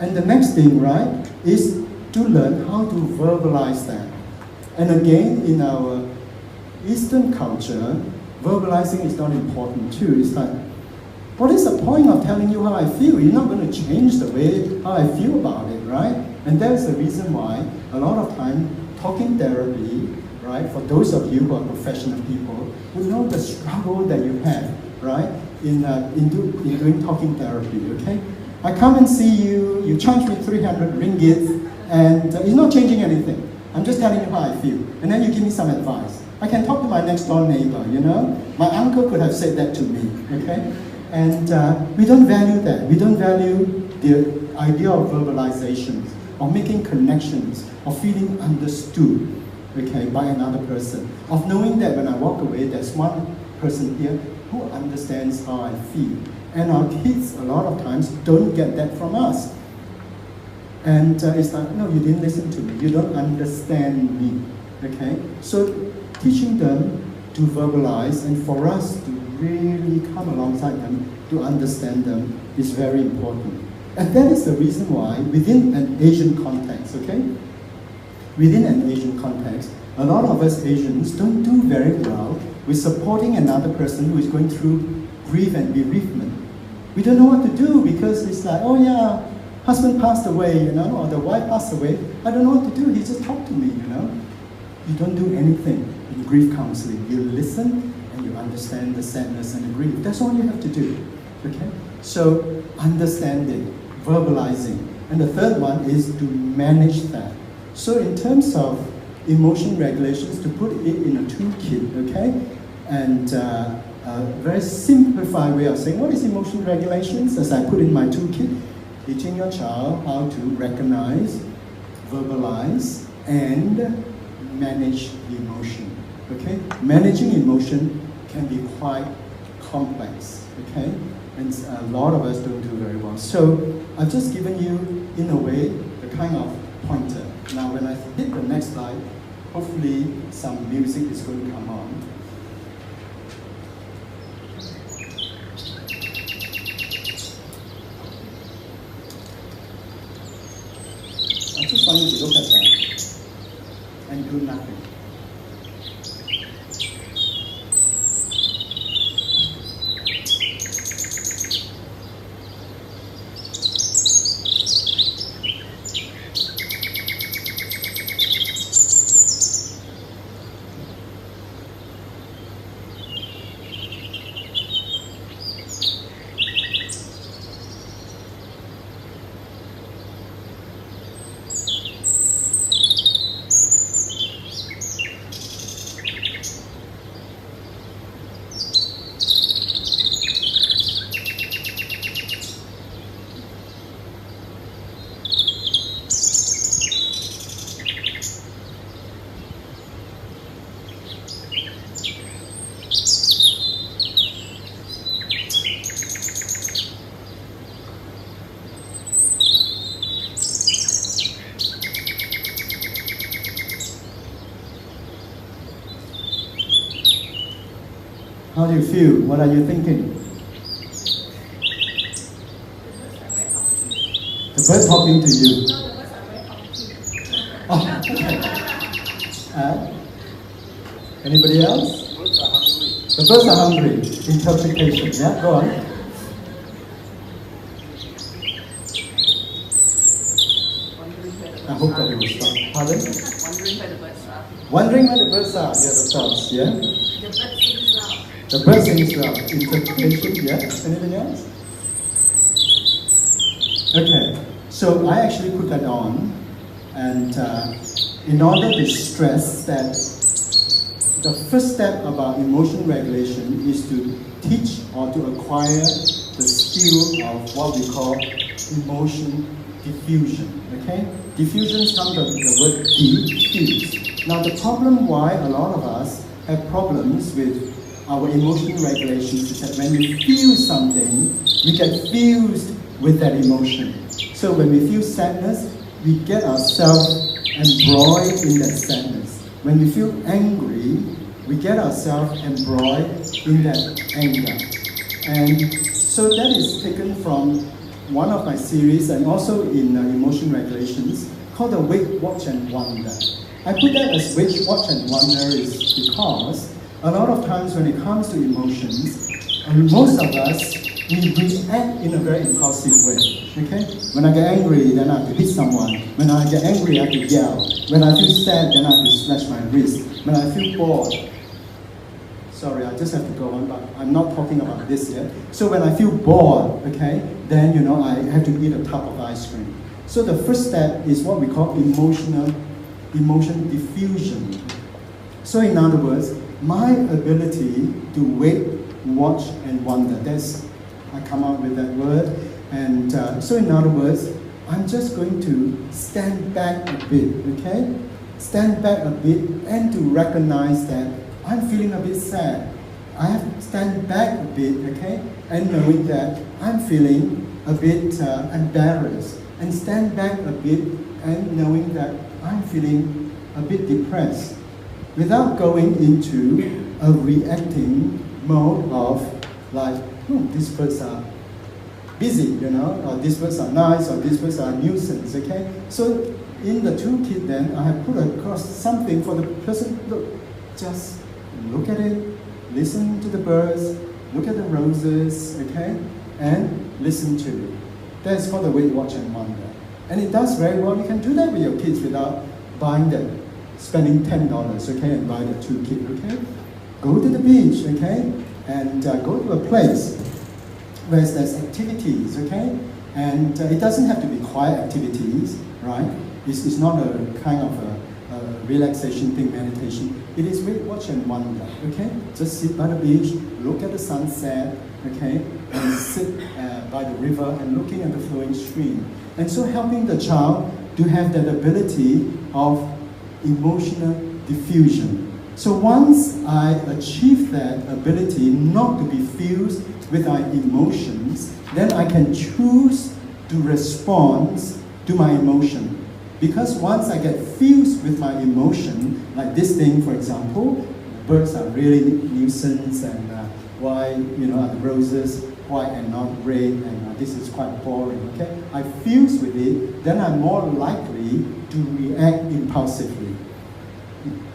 A: And the next thing, right, is to learn how to verbalize that. And again, in our Eastern culture, verbalizing is not important too. It's like, what is the point of telling you how I feel? You're not going to change the way how I feel about it, right? And that's the reason why a lot of time talking therapy, right, for those of you who are professional people, will know the struggle that you have, right, in doing talking therapy, okay? I come and see you, you charge me 300 ringgit, and it's not changing anything. I'm just telling you how I feel. And then you give me some advice. I can talk to my next door neighbor, you know? My uncle could have said that to me, okay? And we don't value that. We don't value the idea of verbalizations, of making connections, of feeling understood, okay, by another person, of knowing that when I walk away, there's one person here who understands how I feel. And our kids, a lot of times, don't get that from us. And it's like, no, you didn't listen to me. You don't understand me, okay? So teaching them to verbalize and for us to really come alongside them to understand them is very important. And that is the reason why within an Asian context, okay? Within an Asian context, a lot of us Asians don't do very well with supporting another person who is going through grief and bereavement. We don't know what to do because it's like, oh yeah, husband passed away, you know, or the wife passed away. I don't know what to do, he just talked to me, you know. You don't do anything in grief counseling. You listen and you understand the sadness and the grief. That's all you have to do, okay? So understanding, verbalizing. And the third one is to manage that. So in terms of emotion regulations, to put it in a toolkit, okay? And a very simplified way of saying, what is emotion regulations? As I put in my toolkit, teaching your child how to recognize, verbalize, and manage the emotion, okay? Managing emotion can be quite complex, okay? And a lot of us don't do very well. So I've just given you, in a way, the kind of pointer. Now when I hit the next slide, hopefully some music is going to come on. I just want you to look at that and do nothing. How do you feel? What are you thinking? The bird talking to you. Oh, okay. Anybody else?
B: Birds are hungry.
A: The birds are hungry. Interpretation. Yeah, go on. I hope that it will stop. Pardon?
C: Wondering where the birds are.
A: Wondering where the birds are. Yeah, the thoughts. Yeah.
C: The bird sings loud.
A: The bird sings loud. Interpretation. Yeah. Anything else? Okay. So I actually put that on, and in order to stress that the first step about emotion regulation is to teach or to acquire the skill of what we call emotion diffusion. Okay? Diffusion comes from the word diffuse. Now the problem why a lot of us have problems with our emotion regulations is that when we feel something, we get fused with that emotion. So when we feel sadness, we get ourselves embroiled in that sadness. When we feel angry, we get ourselves embroiled in that anger. And so that is taken from one of my series and also in emotion regulations called the Wait, Watch and Wonder. I put that as Wait, Watch and Wonder is because a lot of times when it comes to emotions, most of us, we react in a very impulsive way, okay? When I get angry, then I have to hit someone. When I get angry, I have to yell. When I feel sad, then I have to slash my wrist. When I feel bored, sorry, I just have to go on, but I'm not talking about this yet. So when I feel bored, okay, then, I have to eat a tub of ice cream. So the first step is what we call emotion diffusion. So in other words, my ability to wait, watch, and wonder. I come up with that word. And so in other words, I'm just going to stand back a bit, okay? Stand back a bit and to recognize that I'm feeling a bit sad. I have to stand back a bit, okay? And knowing that I'm feeling a bit embarrassed. And stand back a bit and knowing that I'm feeling a bit depressed. Without going into a reacting mode of like, these birds are busy, or these birds are nice, or these birds are a nuisance, okay? So in the toolkit then, I have put across something for the person, look, just look at it, listen to the birds, look at the roses, okay? And listen to it. That's called the Wait, Watch and Wonder. And it does very well. You can do that with your kids without buying them, spending $10, okay, and buy the toolkit, okay? Go to the beach, okay? And go to a place where there's activities, okay? And it doesn't have to be quiet activities, right? It's not a kind of a relaxation thing, meditation. It is Wait, Watch and Wonder, okay? Just sit by the beach, look at the sunset, okay? And sit by the river and looking at the flowing stream. And so helping the child to have that ability of emotional diffusion. So once I achieve that ability not to be fused with my emotions, then I can choose to respond to my emotion. Because once I get fused with my emotion, like this thing, for example, birds are really nuisance, and why are the roses white and not red, and this is quite boring, okay? I fuse with it, then I'm more likely to react impulsively.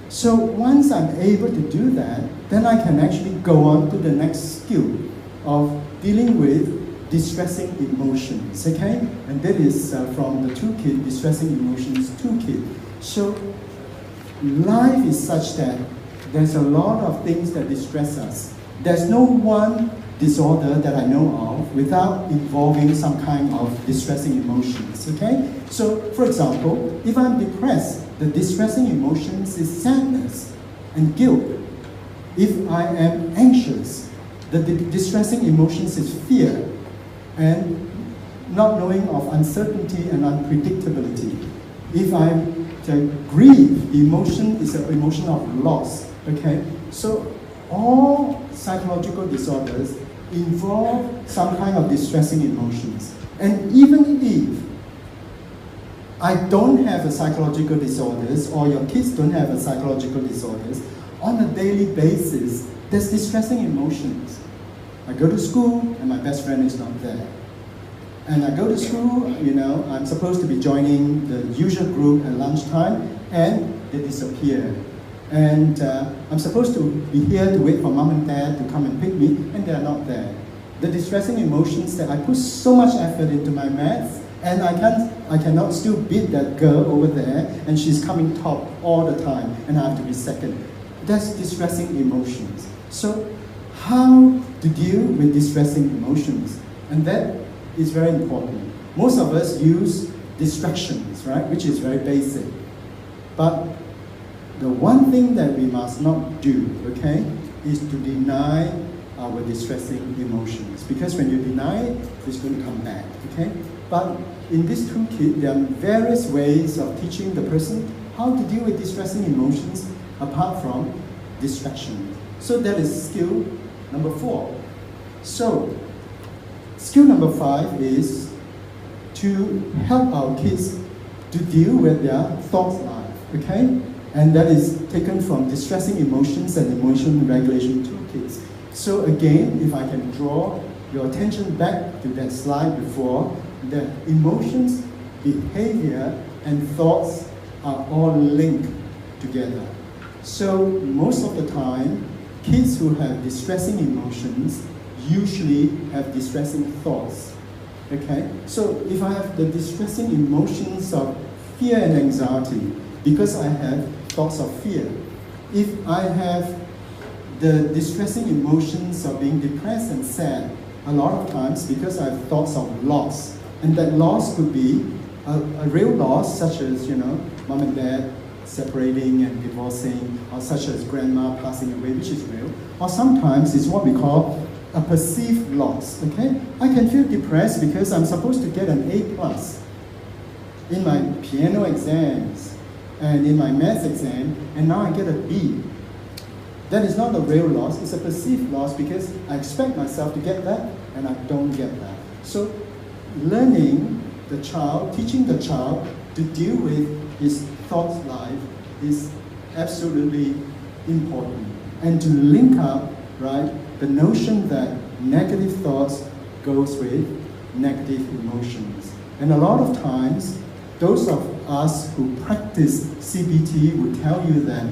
A: So once I'm able to do that, then I can actually go on to the next skill of dealing with distressing emotions, okay? And that is from the toolkit, Distressing Emotions Toolkit. So life is such that there's a lot of things that distress us. There's no one disorder that I know of without involving some kind of distressing emotions, okay? So, for example, if I'm depressed, the distressing emotions is sadness and guilt. If I am anxious, the distressing emotions is fear and not knowing of uncertainty and unpredictability. If I'm grief, the emotion is an emotion of loss, okay? So all psychological disorders involve some kind of distressing emotions. And even if I don't have a psychological disorders, or your kids don't have a psychological disorders, on a daily basis, there's distressing emotions. I go to school and my best friend is not there. And I go to school, I'm supposed to be joining the usual group at lunchtime, and they disappear. And I'm supposed to be here to wait for mom and dad to come and pick me, and they're not there. The distressing emotions that I put so much effort into my maths, and I cannot still beat that girl over there, and she's coming top all the time, and I have to be second. That's distressing emotions. So how to deal with distressing emotions? And that is very important. Most of us use distractions, right, which is very basic. But the one thing that we must not do, okay, is to deny our distressing emotions. Because when you deny it, it's going to come back, okay? But in this toolkit, there are various ways of teaching the person how to deal with distressing emotions apart from distraction. So that is skill number 4. So, skill number 5 is to help our kids to deal with their thought life, okay? And that is taken from Distressing Emotions and Emotion Regulation Toolkits. So again, if I can draw your attention back to that slide before, the emotions, behavior, and thoughts are all linked together. So most of the time, kids who have distressing emotions usually have distressing thoughts, okay? So if I have the distressing emotions of fear and anxiety, because I have thoughts of fear. If I have the distressing emotions of being depressed and sad, a lot of times because I have thoughts of loss, and that loss could be a real loss, such as, mom and dad separating and divorcing, or such as grandma passing away, which is real, or sometimes it's what we call a perceived loss, okay? I can feel depressed because I'm supposed to get an A+ in my piano exams, and in my maths exam, and now I get a B. That is not a real loss, it's a perceived loss because I expect myself to get that, and I don't get that. So learning the child, teaching the child to deal with his thought life is absolutely important. And to link up, right, the notion that negative thoughts goes with negative emotions. And a lot of times, those of us who practice CBT will tell you that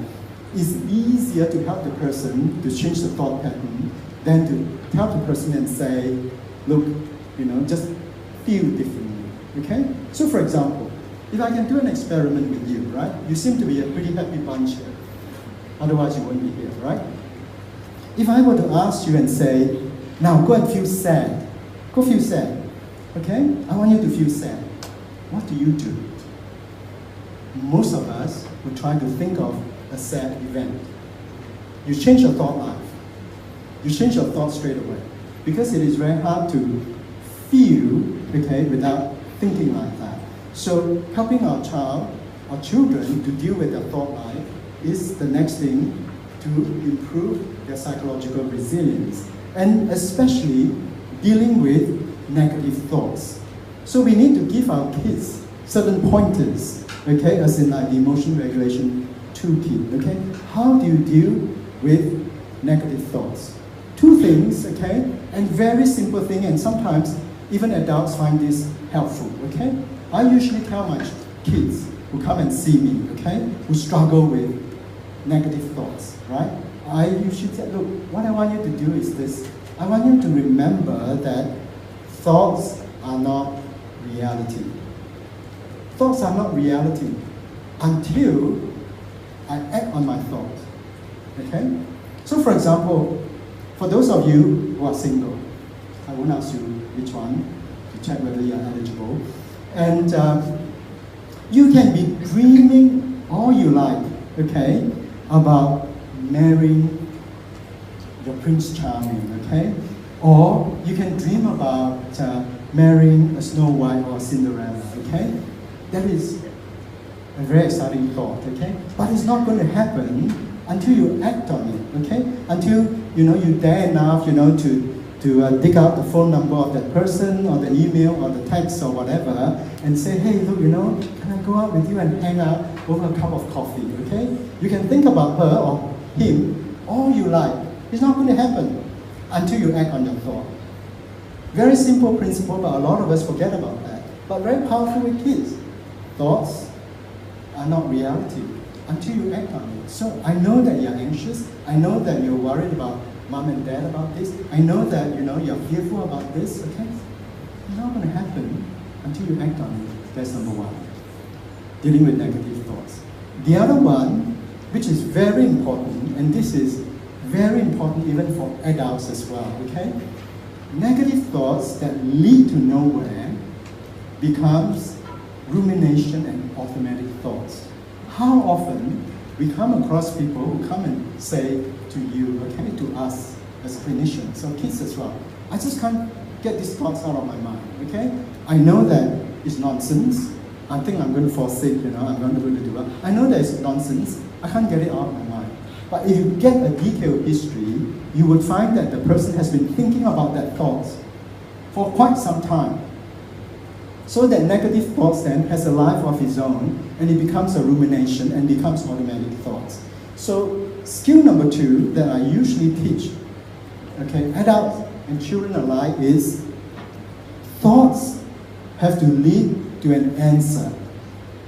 A: it's easier to help the person to change the thought pattern than to help the person and say, look, just feel differently, okay? So for example, if I can do an experiment with you, right? You seem to be a pretty happy bunch here. Otherwise you won't be here, right? If I were to ask you and say, now go and feel sad. Go feel sad, okay? I want you to feel sad. What do you do? Most of us would try to think of a sad event. You change your thought life. You change your thoughts straight away. Because it is very hard to feel, okay, without thinking like that. So helping our children to deal with their thought life is the next thing to improve their psychological resilience. And especially dealing with negative thoughts. So we need to give our kids certain pointers okay, as in like the emotion regulation toolkit, okay? How do you deal with negative thoughts? Two things, okay, and very simple thing, and sometimes even adults find this helpful, okay? I usually tell my kids who come and see me, okay, who struggle with negative thoughts, right? I usually say, look, what I want you to do is this. I want you to remember that thoughts are not reality. Thoughts are not reality until I act on my thoughts, okay? So for example, for those of you who are single, I won't ask you which one to check whether you're eligible. And you can be dreaming all you like, okay, about marrying your Prince Charming, okay? Or you can dream about marrying a Snow White or a Cinderella, okay? That is a very exciting thought, okay? But it's not going to happen until you act on it, okay? Until, you dare enough, to dig out the phone number of that person or the email or the text or whatever and say, hey, look, can I go out with you and hang out over a cup of coffee, okay? You can think about her or him all you like. It's not going to happen until you act on your thought. Very simple principle, but a lot of us forget about that. But very powerful with kids. Thoughts are not reality until you act on it. So I know that you're anxious. I know that you're worried about mom and dad about this. I know that you're fearful about this, okay? It's not going to happen until you act on it. That's number one. Dealing with negative thoughts. The other one, which is very important, and this is very important even for adults as well, okay? Negative thoughts that lead to nowhere becomes rumination and automatic thoughts. How often we come across people who come and say to you, okay, to us as clinicians, or kids as well, I just can't get these thoughts out of my mind, okay? I know that it's nonsense. I think I'm going to fall sick, I'm going to go to do well. I know that it's nonsense. I can't get it out of my mind. But if you get a detailed history, you would find that the person has been thinking about that thoughts for quite some time. So that negative thoughts then has a life of its own, and it becomes a rumination and becomes automatic thoughts. So skill number 2 that I usually teach, okay, adults and children alike, is thoughts have to lead to an answer,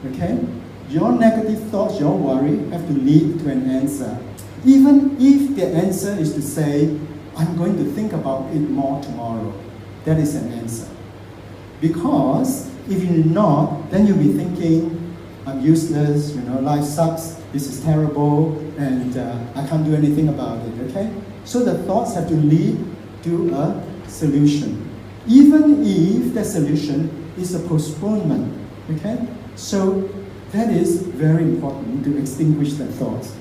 A: okay? Your negative thoughts, your worry, have to lead to an answer. Even if the answer is to say, I'm going to think about it more tomorrow, that is an answer. Because if you're not, then you'll be thinking, I'm useless, life sucks, this is terrible, and I can't do anything about it, okay? So the thoughts have to lead to a solution. Even if the solution is a postponement, okay? So that is very important to extinguish the thoughts.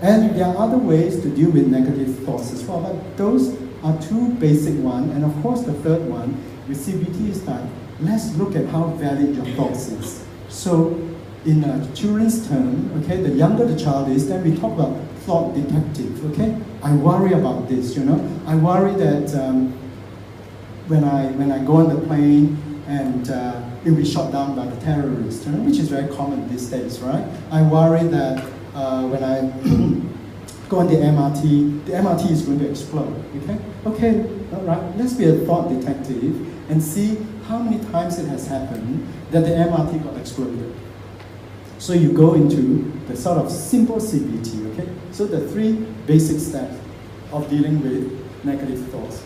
A: And there are other ways to deal with negative thoughts as well, but those are two basic ones. And of course the third one with CBT is that let's look at how valid your thoughts is. So in a children's term, okay, the younger the child is, then we talk about thought detective, okay? I worry about this, I worry that when I go on the plane and it will be shot down by the terrorists, which is very common these days, right? I worry that when I go on the MRT is going to explode, okay? Okay, all right, let's be a thought detective and see how many times it has happened that the MRT got exploded. So you go into the sort of simple CBT, okay? So the 3 basic steps of dealing with negative thoughts.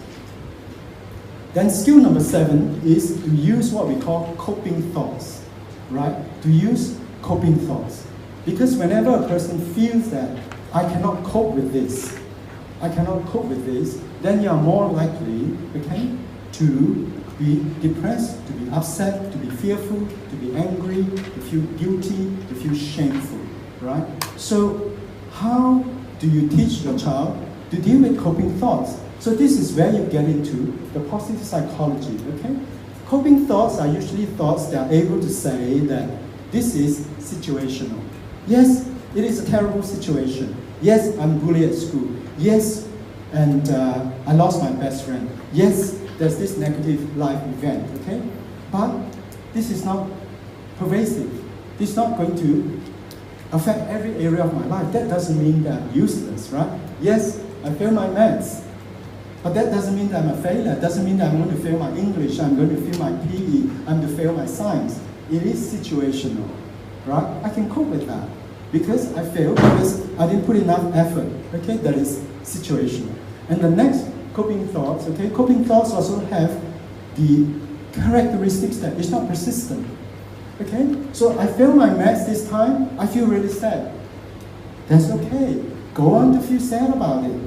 A: Then skill number 7 is to use what we call coping thoughts, right? To use coping thoughts. Because whenever a person feels that I cannot cope with this, then you are more likely, okay, to be depressed, to be upset, to be fearful, to be angry, to feel guilty, to feel shameful, right? So how do you teach your child to deal with coping thoughts? So this is where you get into the positive psychology, okay? Coping thoughts are usually thoughts that are able to say that this is situational. Yes, it is a terrible situation. Yes, I'm bullied at school. Yes, and I lost my best friend. Yes, there's this negative life event, okay? But this is not pervasive. It's not going to affect every area of my life. That doesn't mean that I'm useless, right? Yes, I fail my maths, but that doesn't mean that I'm a failure. It doesn't mean that I'm going to fail my English, I'm going to fail my PE, I'm going to fail my science. It is situational, right? I can cope with that because I failed because I didn't put enough effort, okay? That is situational. And the next coping thoughts, okay? Coping thoughts also have the characteristics that it's not persistent, okay? So I failed my maths this time, I feel really sad. That's okay. Go on to feel sad about it.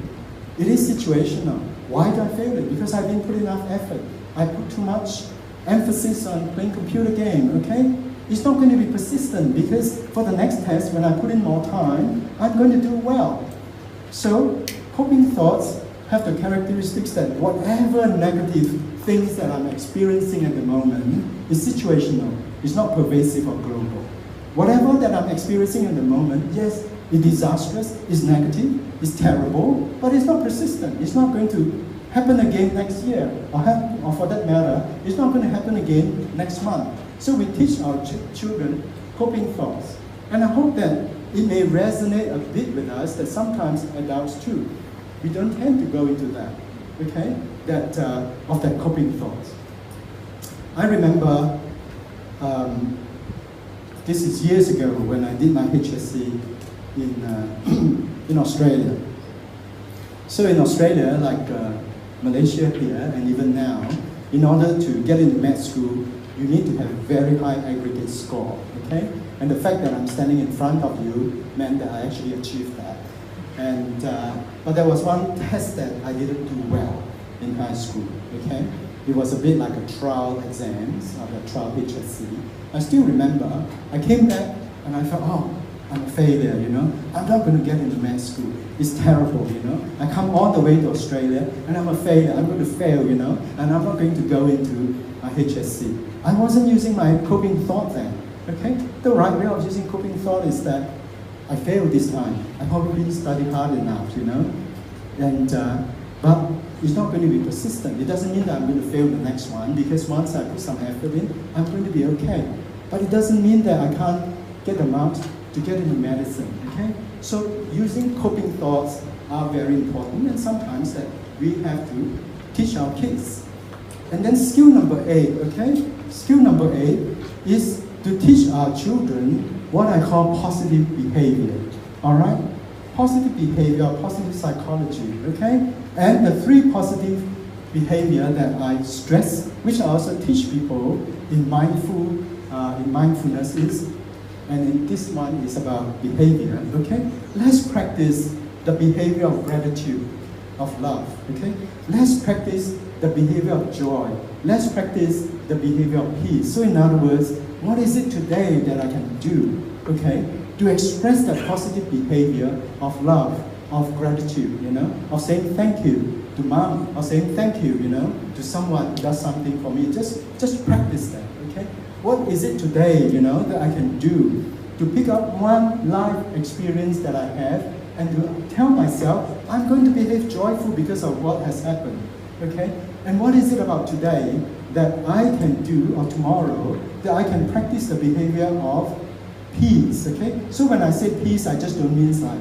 A: It is situational. Why do I fail it? Because I didn't put enough effort. I put too much emphasis on playing computer game, okay? It's not going to be persistent because for the next test, when I put in more time, I'm going to do well. So, coping thoughts have the characteristics that whatever negative things that I'm experiencing at the moment is situational. It's not pervasive or global. Whatever that I'm experiencing at the moment, yes, it's disastrous, it's negative, it's terrible, but it's not persistent. It's not going to happen again next year, or for that matter, it's not going to happen again next month. So we teach our children coping thoughts. And I hope that it may resonate a bit with us that sometimes adults too, we don't tend to go into that, okay? Of that coping thoughts. I remember, this is years ago when I did my HSC in Australia. So in Australia, like Malaysia here, and even now, in order to get into med school, you need to have a very high aggregate score, okay? And the fact that I'm standing in front of you meant that I actually achieved that. And, but there was one test that I didn't do well in high school, okay? It was a bit like a trial exams, or a trial HSC. I still remember, I came back and I felt, oh, I'm a failure, you know? I'm not going to get into med school. It's terrible, you know? I come all the way to Australia and I'm a failure. I'm going to fail, you know? And I'm not going to go into a HSC. I wasn't using my coping thought then, okay? The right way of using coping thought is that I failed this time. I probably didn't study hard enough, you know? And, but it's not going to be persistent. It doesn't mean that I'm going to fail the next one because once I put some effort in, I'm going to be okay. But it doesn't mean that I can't get the marks to get into medicine, okay? So using coping thoughts are very important and sometimes that we have to teach our kids. And then skill number 8, okay? Skill number 8 is to teach our children what I call positive behavior, all right? Positive behavior, positive psychology, okay? And the 3 positive behavior that I stress, which I also teach people in mindfulness is, and in this one is about behavior, okay? Let's practice the behavior of gratitude, of love, okay? Let's practice the behavior of joy. Let's practice the behavior of peace. So in other words, what is it today that I can do, okay, to express that positive behavior of love, of gratitude, you know, of saying thank you to mom, or saying thank you, you know, to someone who does something for me. Just practice that, okay? What is it today, you know, that I can do to pick up one life experience that I have and to tell myself, I'm going to behave joyful because of what has happened, okay? And what is it about today that I can do, or tomorrow, that I can practice the behavior of peace, okay? So when I say peace, I just don't mean like,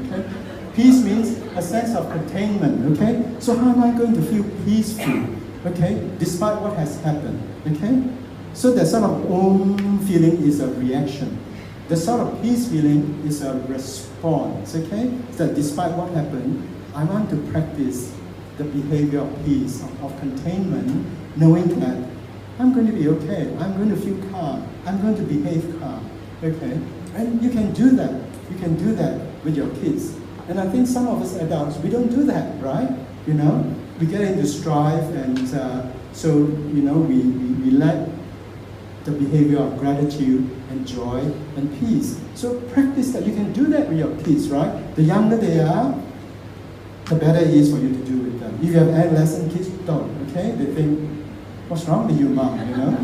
A: okay? Peace means a sense of containment, okay? So how am I going to feel peaceful, okay, despite what has happened, okay? So that sort of feeling is a reaction. The sort of peace feeling is a response, okay? So that despite what happened, I want to practice the behavior of peace, of containment, knowing that I'm going to be okay, I'm going to feel calm, I'm going to behave calm, okay? And you can do that. You can do that with your kids. And I think some of us adults, we don't do that, right? You know, we get into strife and so, you know, we lack the behavior of gratitude and joy and peace. So practice that. You can do that with your kids, right? The younger they are, the better it is for you to do with them. If you have adolescent kids, don't, okay? They think, what's wrong with you, mom, you know?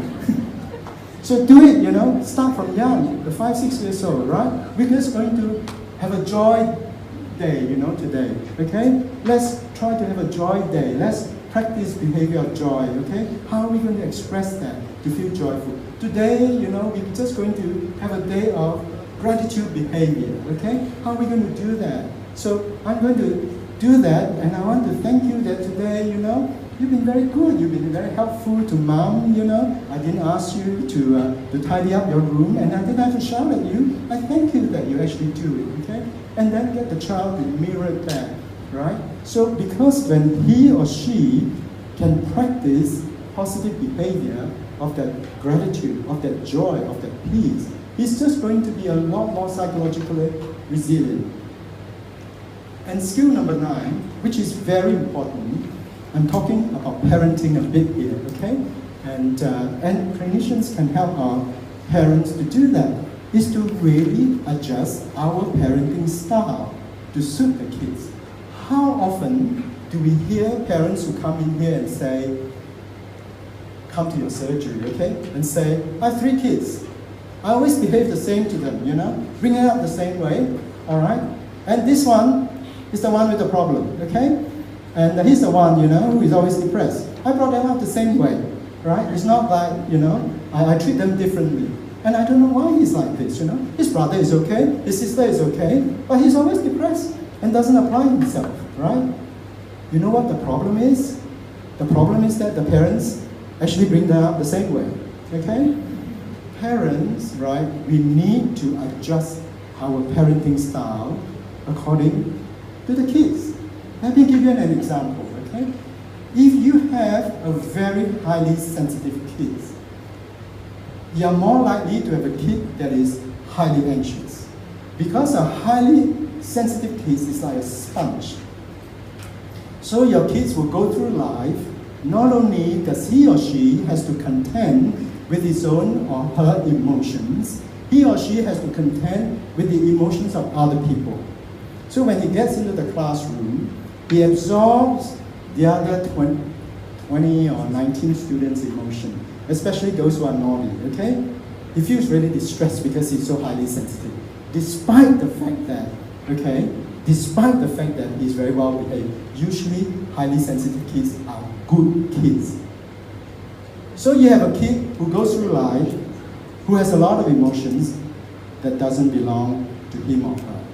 A: So do it, you know, start from young, the 5, 6 years old, right? We're just going to have a joy day, you know, today, okay? Let's try to have a joy day. Let's practice behavior of joy, okay? How are we going to express that to feel joyful? Today, we're just going to have a day of gratitude behavior, okay? How are we going to do that? So I'm going to do that, and I want to thank you that today, you've been very good, you've been very helpful to mom, I didn't ask you to tidy up your room, and I didn't have to shout at you. I thank you that you actually do it, okay? And then get the child to mirror that, right? So because when he or she can practice positive behavior of that gratitude, of that joy, of that peace, he's just going to be a lot more psychologically resilient. And skill number 9, which is very important, I'm talking about parenting a bit here, okay? And clinicians can help our parents to do that, is to really adjust our parenting style to suit the kids. How often do we hear parents who come in here and say, come to your surgery, okay? And say, I have 3 kids. I always behave the same to them, bring it up the same way, all right? And this one is the one with the problem, okay? And he's the one, who is always depressed. I brought them up the same way, right? It's not like, I treat them differently. And I don't know why he's like this, His brother is okay, his sister is okay, but he's always depressed and doesn't apply himself, right? You know what the problem is? The problem is that the parents actually bring them up the same way, okay? Parents, right, we need to adjust our parenting style according to the kids. Let me give you an example, okay? If you have a very highly sensitive kid, you are more likely to have a kid that is highly anxious. Because a highly sensitive kid is like a sponge. So your kids will go through life, not only does he or she has to contend with his own or her emotions, he or she has to contend with the emotions of other people. So when he gets into the classroom, he absorbs the other 20 or 19 students' emotion, especially those who are naughty, okay? He feels really distressed because he's so highly sensitive, despite the fact that, despite the fact that he's very well behaved. Usually, highly sensitive kids are good kids. So you have a kid who goes through life, who has a lot of emotions that doesn't belong to him or her.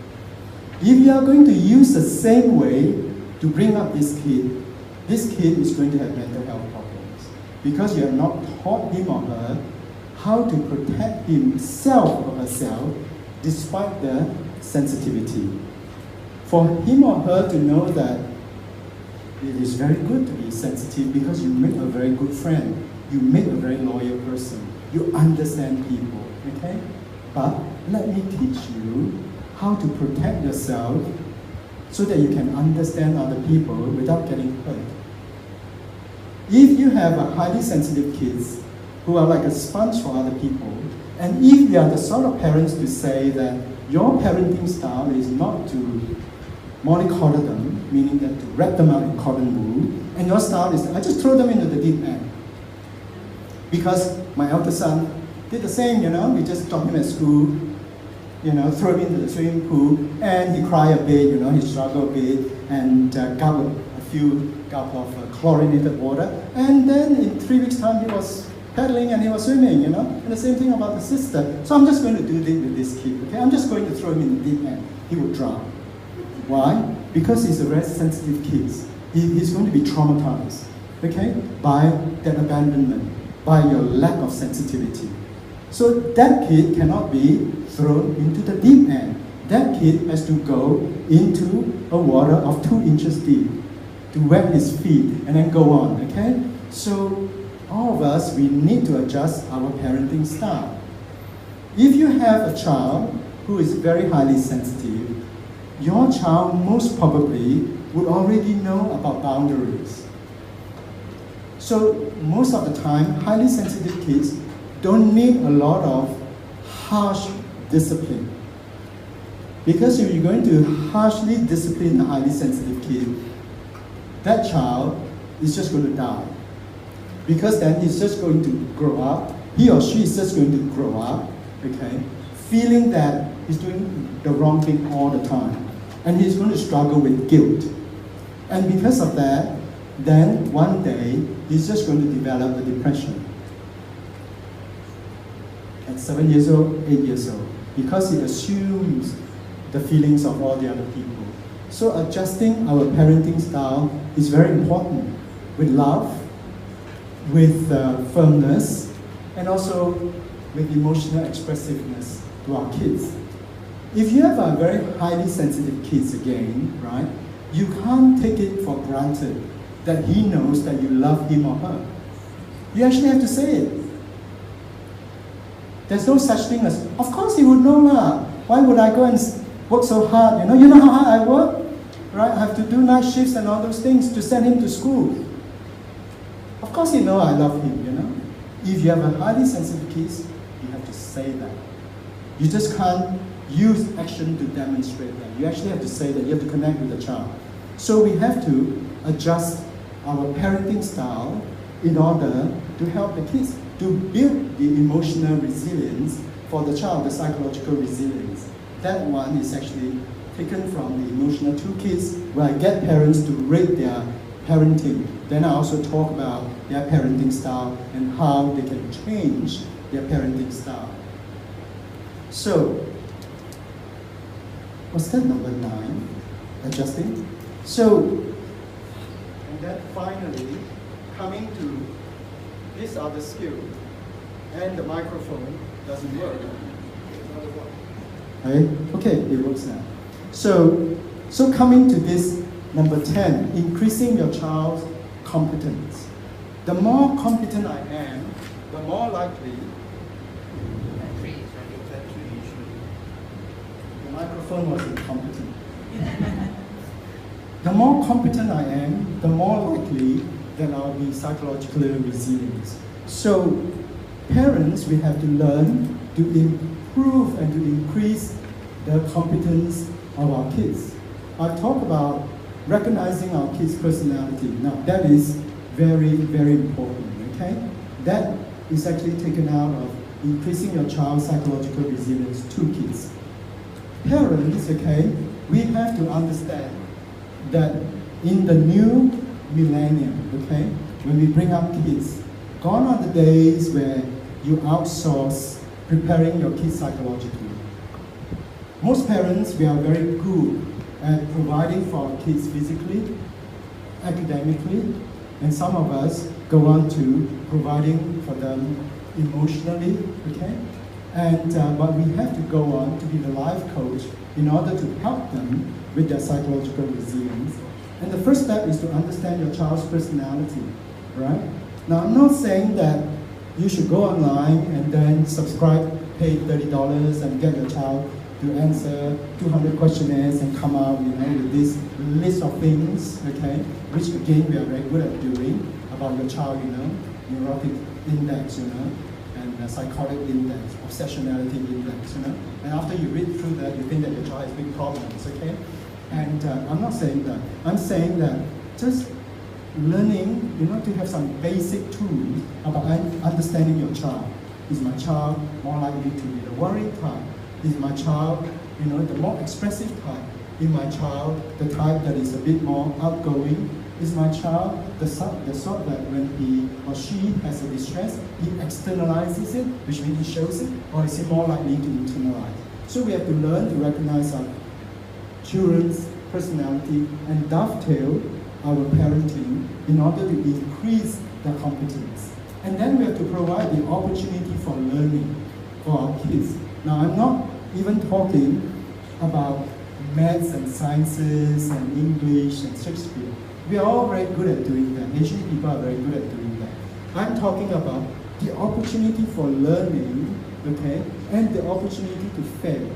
A: If you are going to use the same way to bring up this kid is going to have mental health problems because you have not taught him or her how to protect himself or herself despite the sensitivity. For him or her to know that it is very good to be sensitive because you make a very good friend, you make a very loyal person, you understand people, okay? But let me teach you how to protect yourself so that you can understand other people without getting hurt. If you have a highly sensitive kids who are like a sponge for other people, and if you are the sort of parents to say that your parenting style is not to mollycoddle them, meaning that to wrap them up in cotton wool, and your style is, I just throw them into the deep end. Because my eldest son did the same, we just dropped him at school, throw him into the swimming pool, and he cried a bit, he struggled a bit, and got a few gulp of chlorinated water, and then in 3 weeks' time he was paddling and he was swimming, and the same thing about the sister. So I'm just going to do this with this kid, okay? I'm just going to throw him in the deep end. He will drown. Why? Because he's a very sensitive kid. He's going to be traumatized, okay, by that abandonment, by your lack of sensitivity. So that kid cannot be thrown into the deep end. That kid has to go into a water of 2 inches deep to wet his feet and then go on, okay? So all of us, we need to adjust our parenting style. If you have a child who is very highly sensitive, your child most probably would already know about boundaries. So most of the time, highly sensitive kids don't need a lot of harsh discipline. Because if you're going to harshly discipline a highly sensitive kid, that child is just going to die. Because then he's just going to grow up, he or she is just going to grow up, okay, feeling that he's doing the wrong thing all the time. And he's going to struggle with guilt. And because of that, then one day he's just going to develop a depression. At 7 years old, 8 years old, because he assumes the feelings of all the other people. So adjusting our parenting style is very important, with love, with firmness, and also with emotional expressiveness to our kids. If you have a very highly sensitive kids again, right, you can't take it for granted that he knows that you love him or her. You actually have to say it. There's no such thing as, of course he would know lah. Why would I go and work so hard? You know how hard I work? Right? I have to do night shifts and all those things to send him to school. Of course you know I love him, If you have a highly sensitive kids, you have to say that. You just can't use action to demonstrate that. You actually have to say that. You have to connect with the child. So we have to adjust our parenting style in order to help the kids, to build the emotional resilience for the child, the psychological resilience. That one is actually taken from the emotional toolkits, where I get parents to rate their parenting. Then I also talk about their parenting style and how they can change their parenting style. So, what's that, number 9? Adjusting. So, and then finally, coming to, these are the skills. And the microphone doesn't work. Right? Okay, it works now. So coming to this number 10, increasing your child's competence. The more competent I am, the more likely the microphone was incompetent. The more competent I am, the more likely that I'll be psychologically resilient. So parents, we have to learn to improve and to increase the competence of our kids. I've talked about recognizing our kids' personality. Now that is very, very important, okay? That is actually taken out of increasing your child's psychological resilience toolkits. Parents, okay, we have to understand that in the new millennium, okay, when we bring up kids, gone are the days where you outsource preparing your kids psychologically. Most parents, we are very good at providing for our kids physically, academically, and some of us go on to providing for them emotionally, okay? And but we have to go on to be the life coach in order to help them with their psychological resilience. And the first step is to understand your child's personality, right? Now, I'm not saying that you should go online and then subscribe, pay $30 and get your child to answer 200 questionnaires and come out, with this list of things, okay? Which again, we are very good at doing about your child, neurotic index, and psychotic index, obsessionality index, And after you read through that, you think that your child has big problems, okay? And I'm not saying that. I'm saying that just learning, to have some basic tools about understanding your child. Is my child more likely to be the worried type? Is my child, the more expressive type? Is my child the type that is a bit more outgoing? Is my child the sort that when he or she has a distress, he externalizes it, which means he shows it, or is he more likely to internalize? So we have to learn to recognize our children's personality and dovetail our parenting in order to increase their competence. And then we have to provide the opportunity for learning for our kids. Now, I'm not even talking about maths and sciences and English and Shakespeare. We are all very good at doing that. Asian people are very good at doing that. I'm talking about the opportunity for learning, okay, and the opportunity to fail.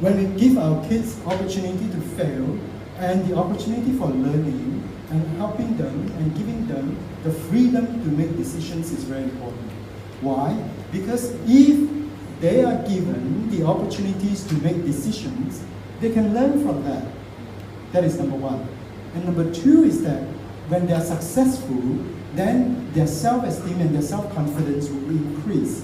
A: When we give our kids opportunity to fail and the opportunity for learning and helping them and giving them the freedom to make decisions is very important. Why? Because if they are given the opportunities to make decisions, they can learn from that. That is number one. And number two is that when they are successful, then their self-esteem and their self-confidence will increase.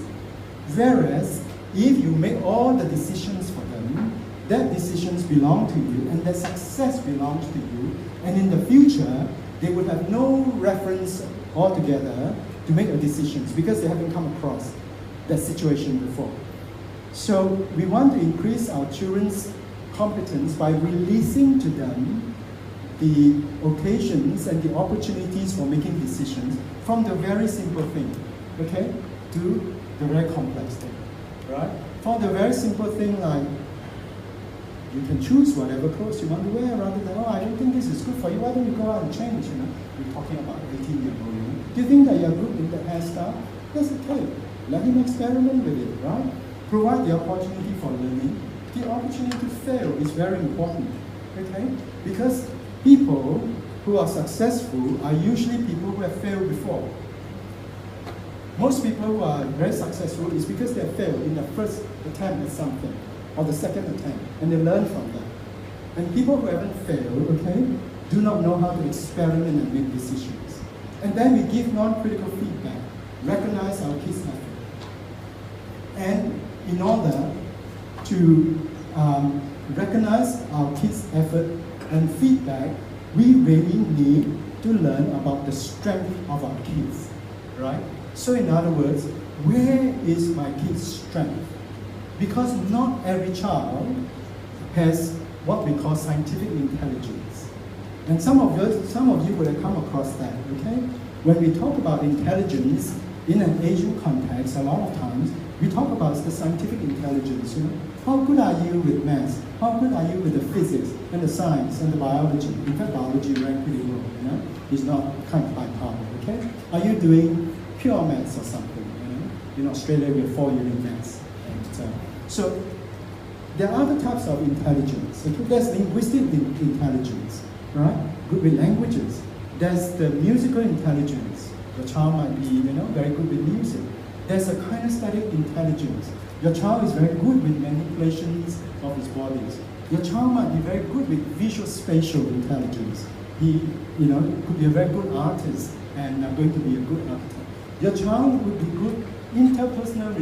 A: Whereas, if you make all the decisions for them, that decisions belong to you and that success belongs to you, and in the future, they would have no reference altogether to make a decisions because they haven't come across that situation before. So we want to increase our children's competence by releasing to them the occasions and the opportunities for making decisions from the very simple thing, okay, to the very complex thing, right? From the very simple thing like, you can choose whatever clothes you want to wear rather than, oh, I don't think this is good for you, why don't you go out and change, you know? We're talking about 18-year-old, you know? Do you think that you're good in the hairstyle? That's okay. Let him experiment with it, right? Provide the opportunity for learning. The opportunity to fail is very important, okay? Because people who are successful are usually people who have failed before. Most people who are very successful is because they have failed in the first attempt at something, or the second attempt, and they learn from that. And people who haven't failed, okay, do not know how to experiment and make decisions. And then we give non-critical feedback, recognize our kids' effort. And in order to recognize our kids' effort and feedback, we really need to learn about the strength of our kids, right? So in other words, where is my kid's strength? Because not every child has what we call scientific intelligence. And some of you would have come across that, okay? When we talk about intelligence in an Asian context, a lot of times, we talk about the scientific intelligence, you know? How good are you with maths? How good are you with the physics and the science and the biology? In fact, biology ranks pretty low, you know? It's not kind of high power, okay? Are you doing pure maths or something, you know? In Australia, we have 4 unit maths. And, so, there are other types of intelligence. Okay? There's linguistic intelligence, right? Good with languages. There's the musical intelligence. Your child might be, you know, very good with music. There's a kinesthetic intelligence. Your child is very good with manipulations of his bodies. Your child might be very good with visual spatial intelligence. He, you know, could be a very good artist and going to be a good architect. Your child would be good interpersonal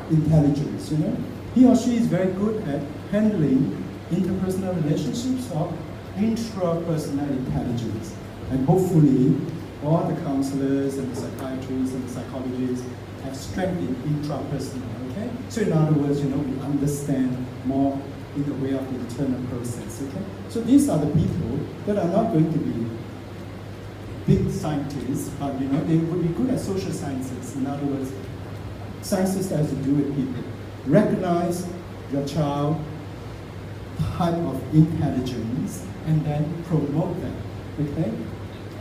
A: intelligence, you know. He or she is very good at handling interpersonal relationships or intrapersonal intelligence. And hopefully, all the counselors and the psychiatrists and the psychologists have strength in intrapersonal, okay? So in other words, you know, we understand more in the way of the internal process, okay? So these are the people that are not going to be big scientists, but you know, they would be good at social sciences. In other words, sciences that has to do with people. Recognize your child type of intelligence and then promote them, okay?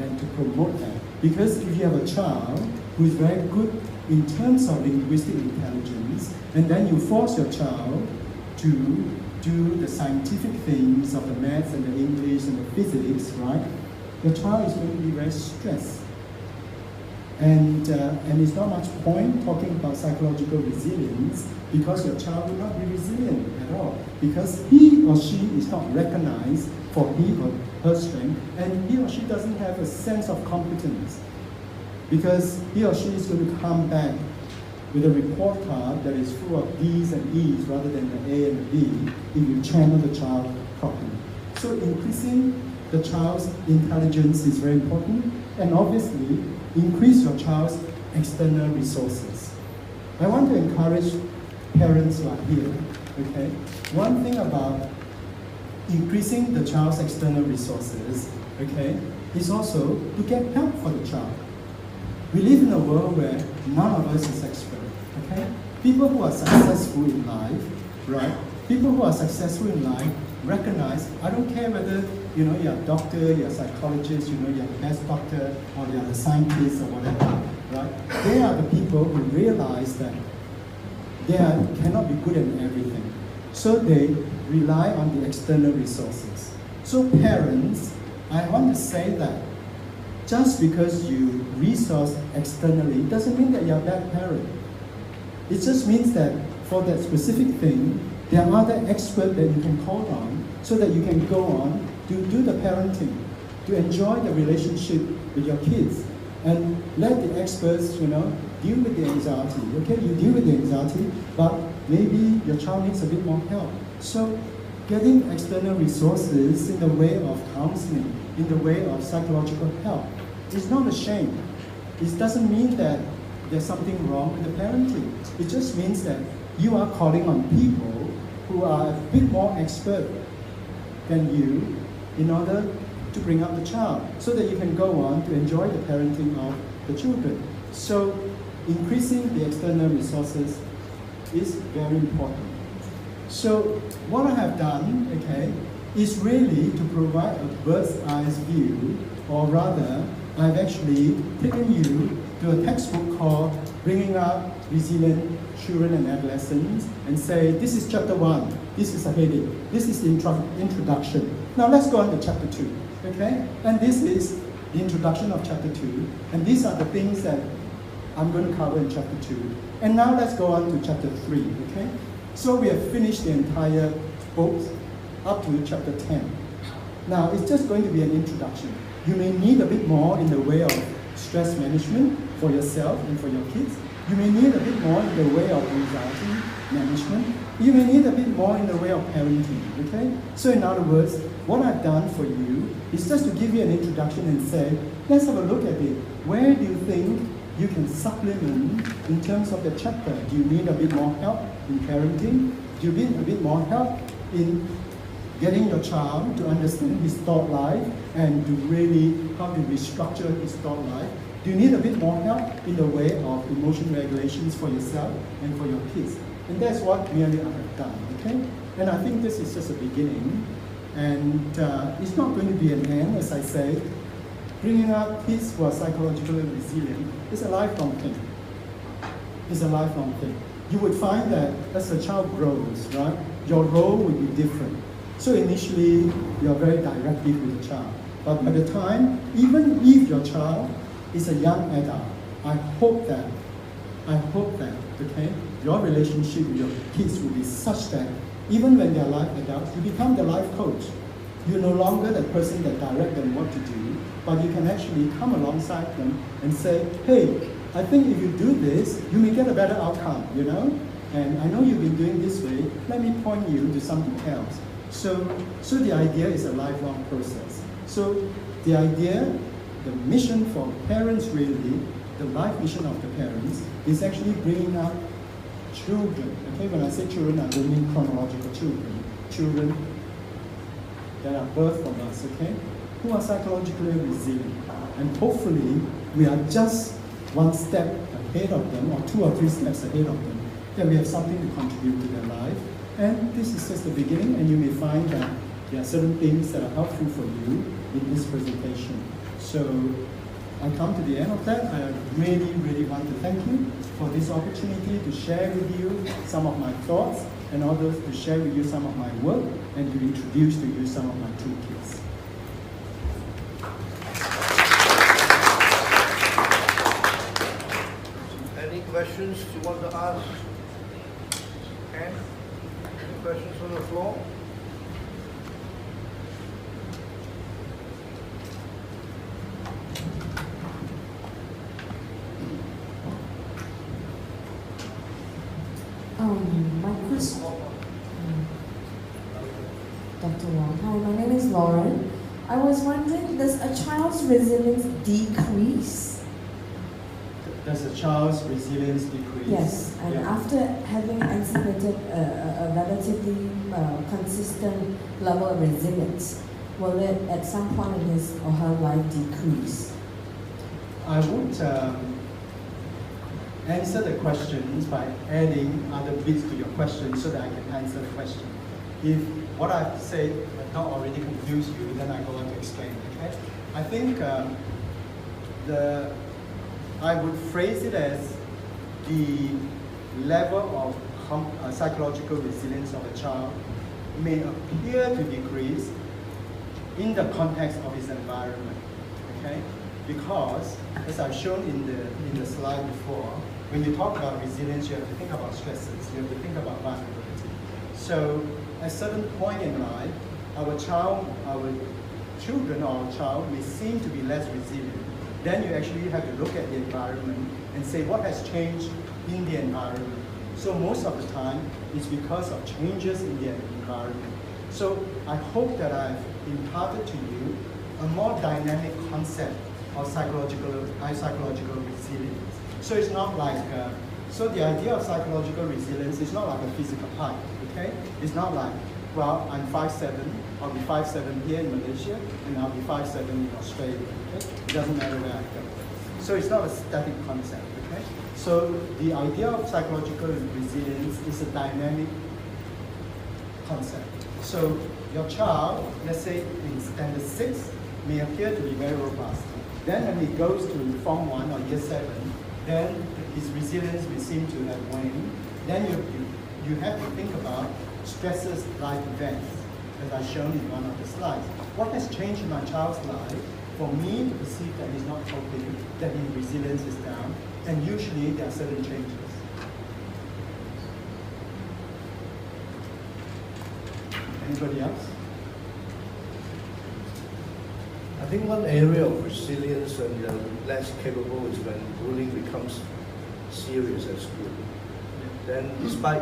A: And to promote them. Because if you have a child who is very good in terms of linguistic intelligence, and then you force your child to do the scientific things of the maths and the English and the physics, right? Your child is going to be very stressed. And it's not much point talking about psychological resilience because your child will not be resilient at all because he or she is not recognized for he or her strength and he or she doesn't have a sense of competence because he or she is going to come back with a report card that is full of D's and E's rather than the A and the B if you channel the child properly. So increasing the child's intelligence is very important, and obviously increase your child's external resources. I want to encourage parents who are here, okay? One thing about increasing the child's external resources, okay, is also to get help for the child. We live in a world where none of us is expert, okay? People who are successful in life, right? People who are successful in life recognize, I don't care whether, you know, you're a doctor, you're a psychologist, you know, you're the best doctor, or you're a scientist or whatever, right? They are the people who realize that they cannot be good at everything. So they rely on the external resources. So parents, I want to say that just because you resource externally doesn't mean that you're a bad parent. It just means that for that specific thing, there are other experts that you can call on so that you can go on to do the parenting, to enjoy the relationship with your kids. And let the experts, you know, deal with the anxiety. Okay, you deal with the anxiety, but maybe your child needs a bit more help. So getting external resources in the way of counseling, in the way of psychological help, is not a shame. It doesn't mean that there's something wrong with the parenting. It just means that you are calling on people who are a bit more expert than you in order to bring up the child, so that you can go on to enjoy the parenting of the children. So increasing the external resources is very important. So what I have done, okay, is really to provide a bird's eye view, or rather, I've actually taken you to a textbook called Bringing Up Resilient Children and Adolescents, and say, this is chapter 1, this is a heading, this is the introduction. Now let's go on to chapter 2, okay? And this is the introduction of chapter 2, and these are the things that I'm going to cover in chapter 2. And now let's go on to chapter 3, okay? So we have finished the entire book up to chapter 10. Now it's just going to be an introduction. You may need a bit more in the way of stress management for yourself and for your kids. You may need a bit more in the way of anxiety management. You may need a bit more in the way of parenting, okay? So in other words, what I've done for you is just to give you an introduction and say, let's have a look at it. Where do you think you can supplement in terms of the chapter? Do you need a bit more help in parenting? Do you need a bit more help in getting your child to understand his thought life and to really how to restructure his thought life? Do you need a bit more help in the way of emotion regulations for yourself and for your kids? And that's what merely I have done, okay? And I think this is just a beginning, and it's not going to be an end, as I say. Bringing up kids who are psychologically resilient is a lifelong thing. It's a lifelong thing. You would find that as the child grows, right, your role will be different. So initially, you're very directive with the child. But by the time, even if your child is a young adult, I hope that, okay, your relationship with your kids will be such that even when they're life adults, you become the life coach. You're no longer the person that directs them what to do, but you can actually come alongside them and say, hey, I think if you do this, you may get a better outcome, you know? And I know you've been doing this way, let me point you to something else. So the idea is a lifelong process. So the idea, the mission for parents really, the life mission of the parents, is actually bringing up children. Okay, when I say children, I don't mean chronological children. Children that are birthed from us, okay, who are psychologically resilient. And hopefully, we are just one step ahead of them, or 2 or 3 steps ahead of them, that we have something to contribute to their life. And this is just the beginning, and you may find that there are certain things that are helpful for you in this presentation. So I come to the end of that. I really, really want to thank you for this opportunity to share with you some of my thoughts, and also to share with you some of my work, and to introduce to you some of my toolkits.
B: Any questions you want to ask? Ken? Any questions on the floor?
D: My question, Dr. Wong. Hi, my name is Lauren. I was wondering, does a child's resilience decrease?
A: Does a child's resilience decrease?
D: Yes, and
A: Yeah.
D: after having exhibited a relatively consistent level of resilience, will it at some point in his or her life decrease?
A: I would answer the questions by adding other bits to your question so that I can answer the question. If what I've said has not already confused you, then I go on to explain, okay? I think I would phrase it as the level of psychological resilience of a child may appear to decrease in the context of his environment, okay? Because, as I've shown in the slide before, when you talk about resilience, you have to think about stresses, you have to think about vulnerability. So, at a certain point in life, our children or our child may seem to be less resilient. Then you actually have to look at the environment and say what has changed in the environment. So most of the time, it's because of changes in their environment. So I hope that I've imparted to you a more dynamic concept of psychological resilience. So it's not like, so the idea of psychological resilience is not like a physical height, okay? It's not like, well, I'm 5'7", I'll be 5'7" here in Malaysia, and I'll be 5'7" in Australia, okay? It doesn't matter where I go. So it's not a static concept, okay? So the idea of psychological resilience is a dynamic concept. So your child, let's say in standard 6, may appear to be very robust. Then when he goes to Form 1 or Year 7, then his resilience may seem to have waned. Then you have to think about stresses like events, as I've shown in one of the slides. What has changed in my child's life for me to perceive that he's not coping, that his resilience is down, and usually there are certain changes. Anybody else?
B: I think one area of resilience and less capable is when bullying becomes serious at school. Then despite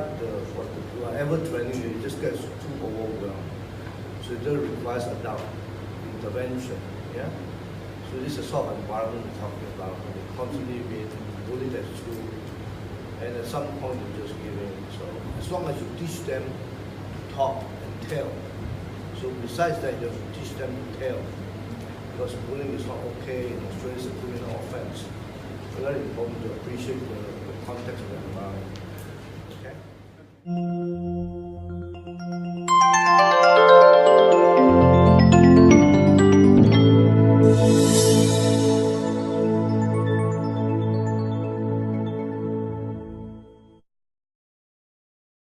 B: whatever training, it just gets too overwhelmed. So it just requires adult intervention. Yeah? So this is the sort of environment we're talking about, when they constantly being bullied at school, and at some point they just give in. So as long as you teach them to talk and tell. So besides that, you have to teach them to tell. Because bullying is not okay, in Australia it's a criminal offense. So very important to appreciate the context of the environment. Okay?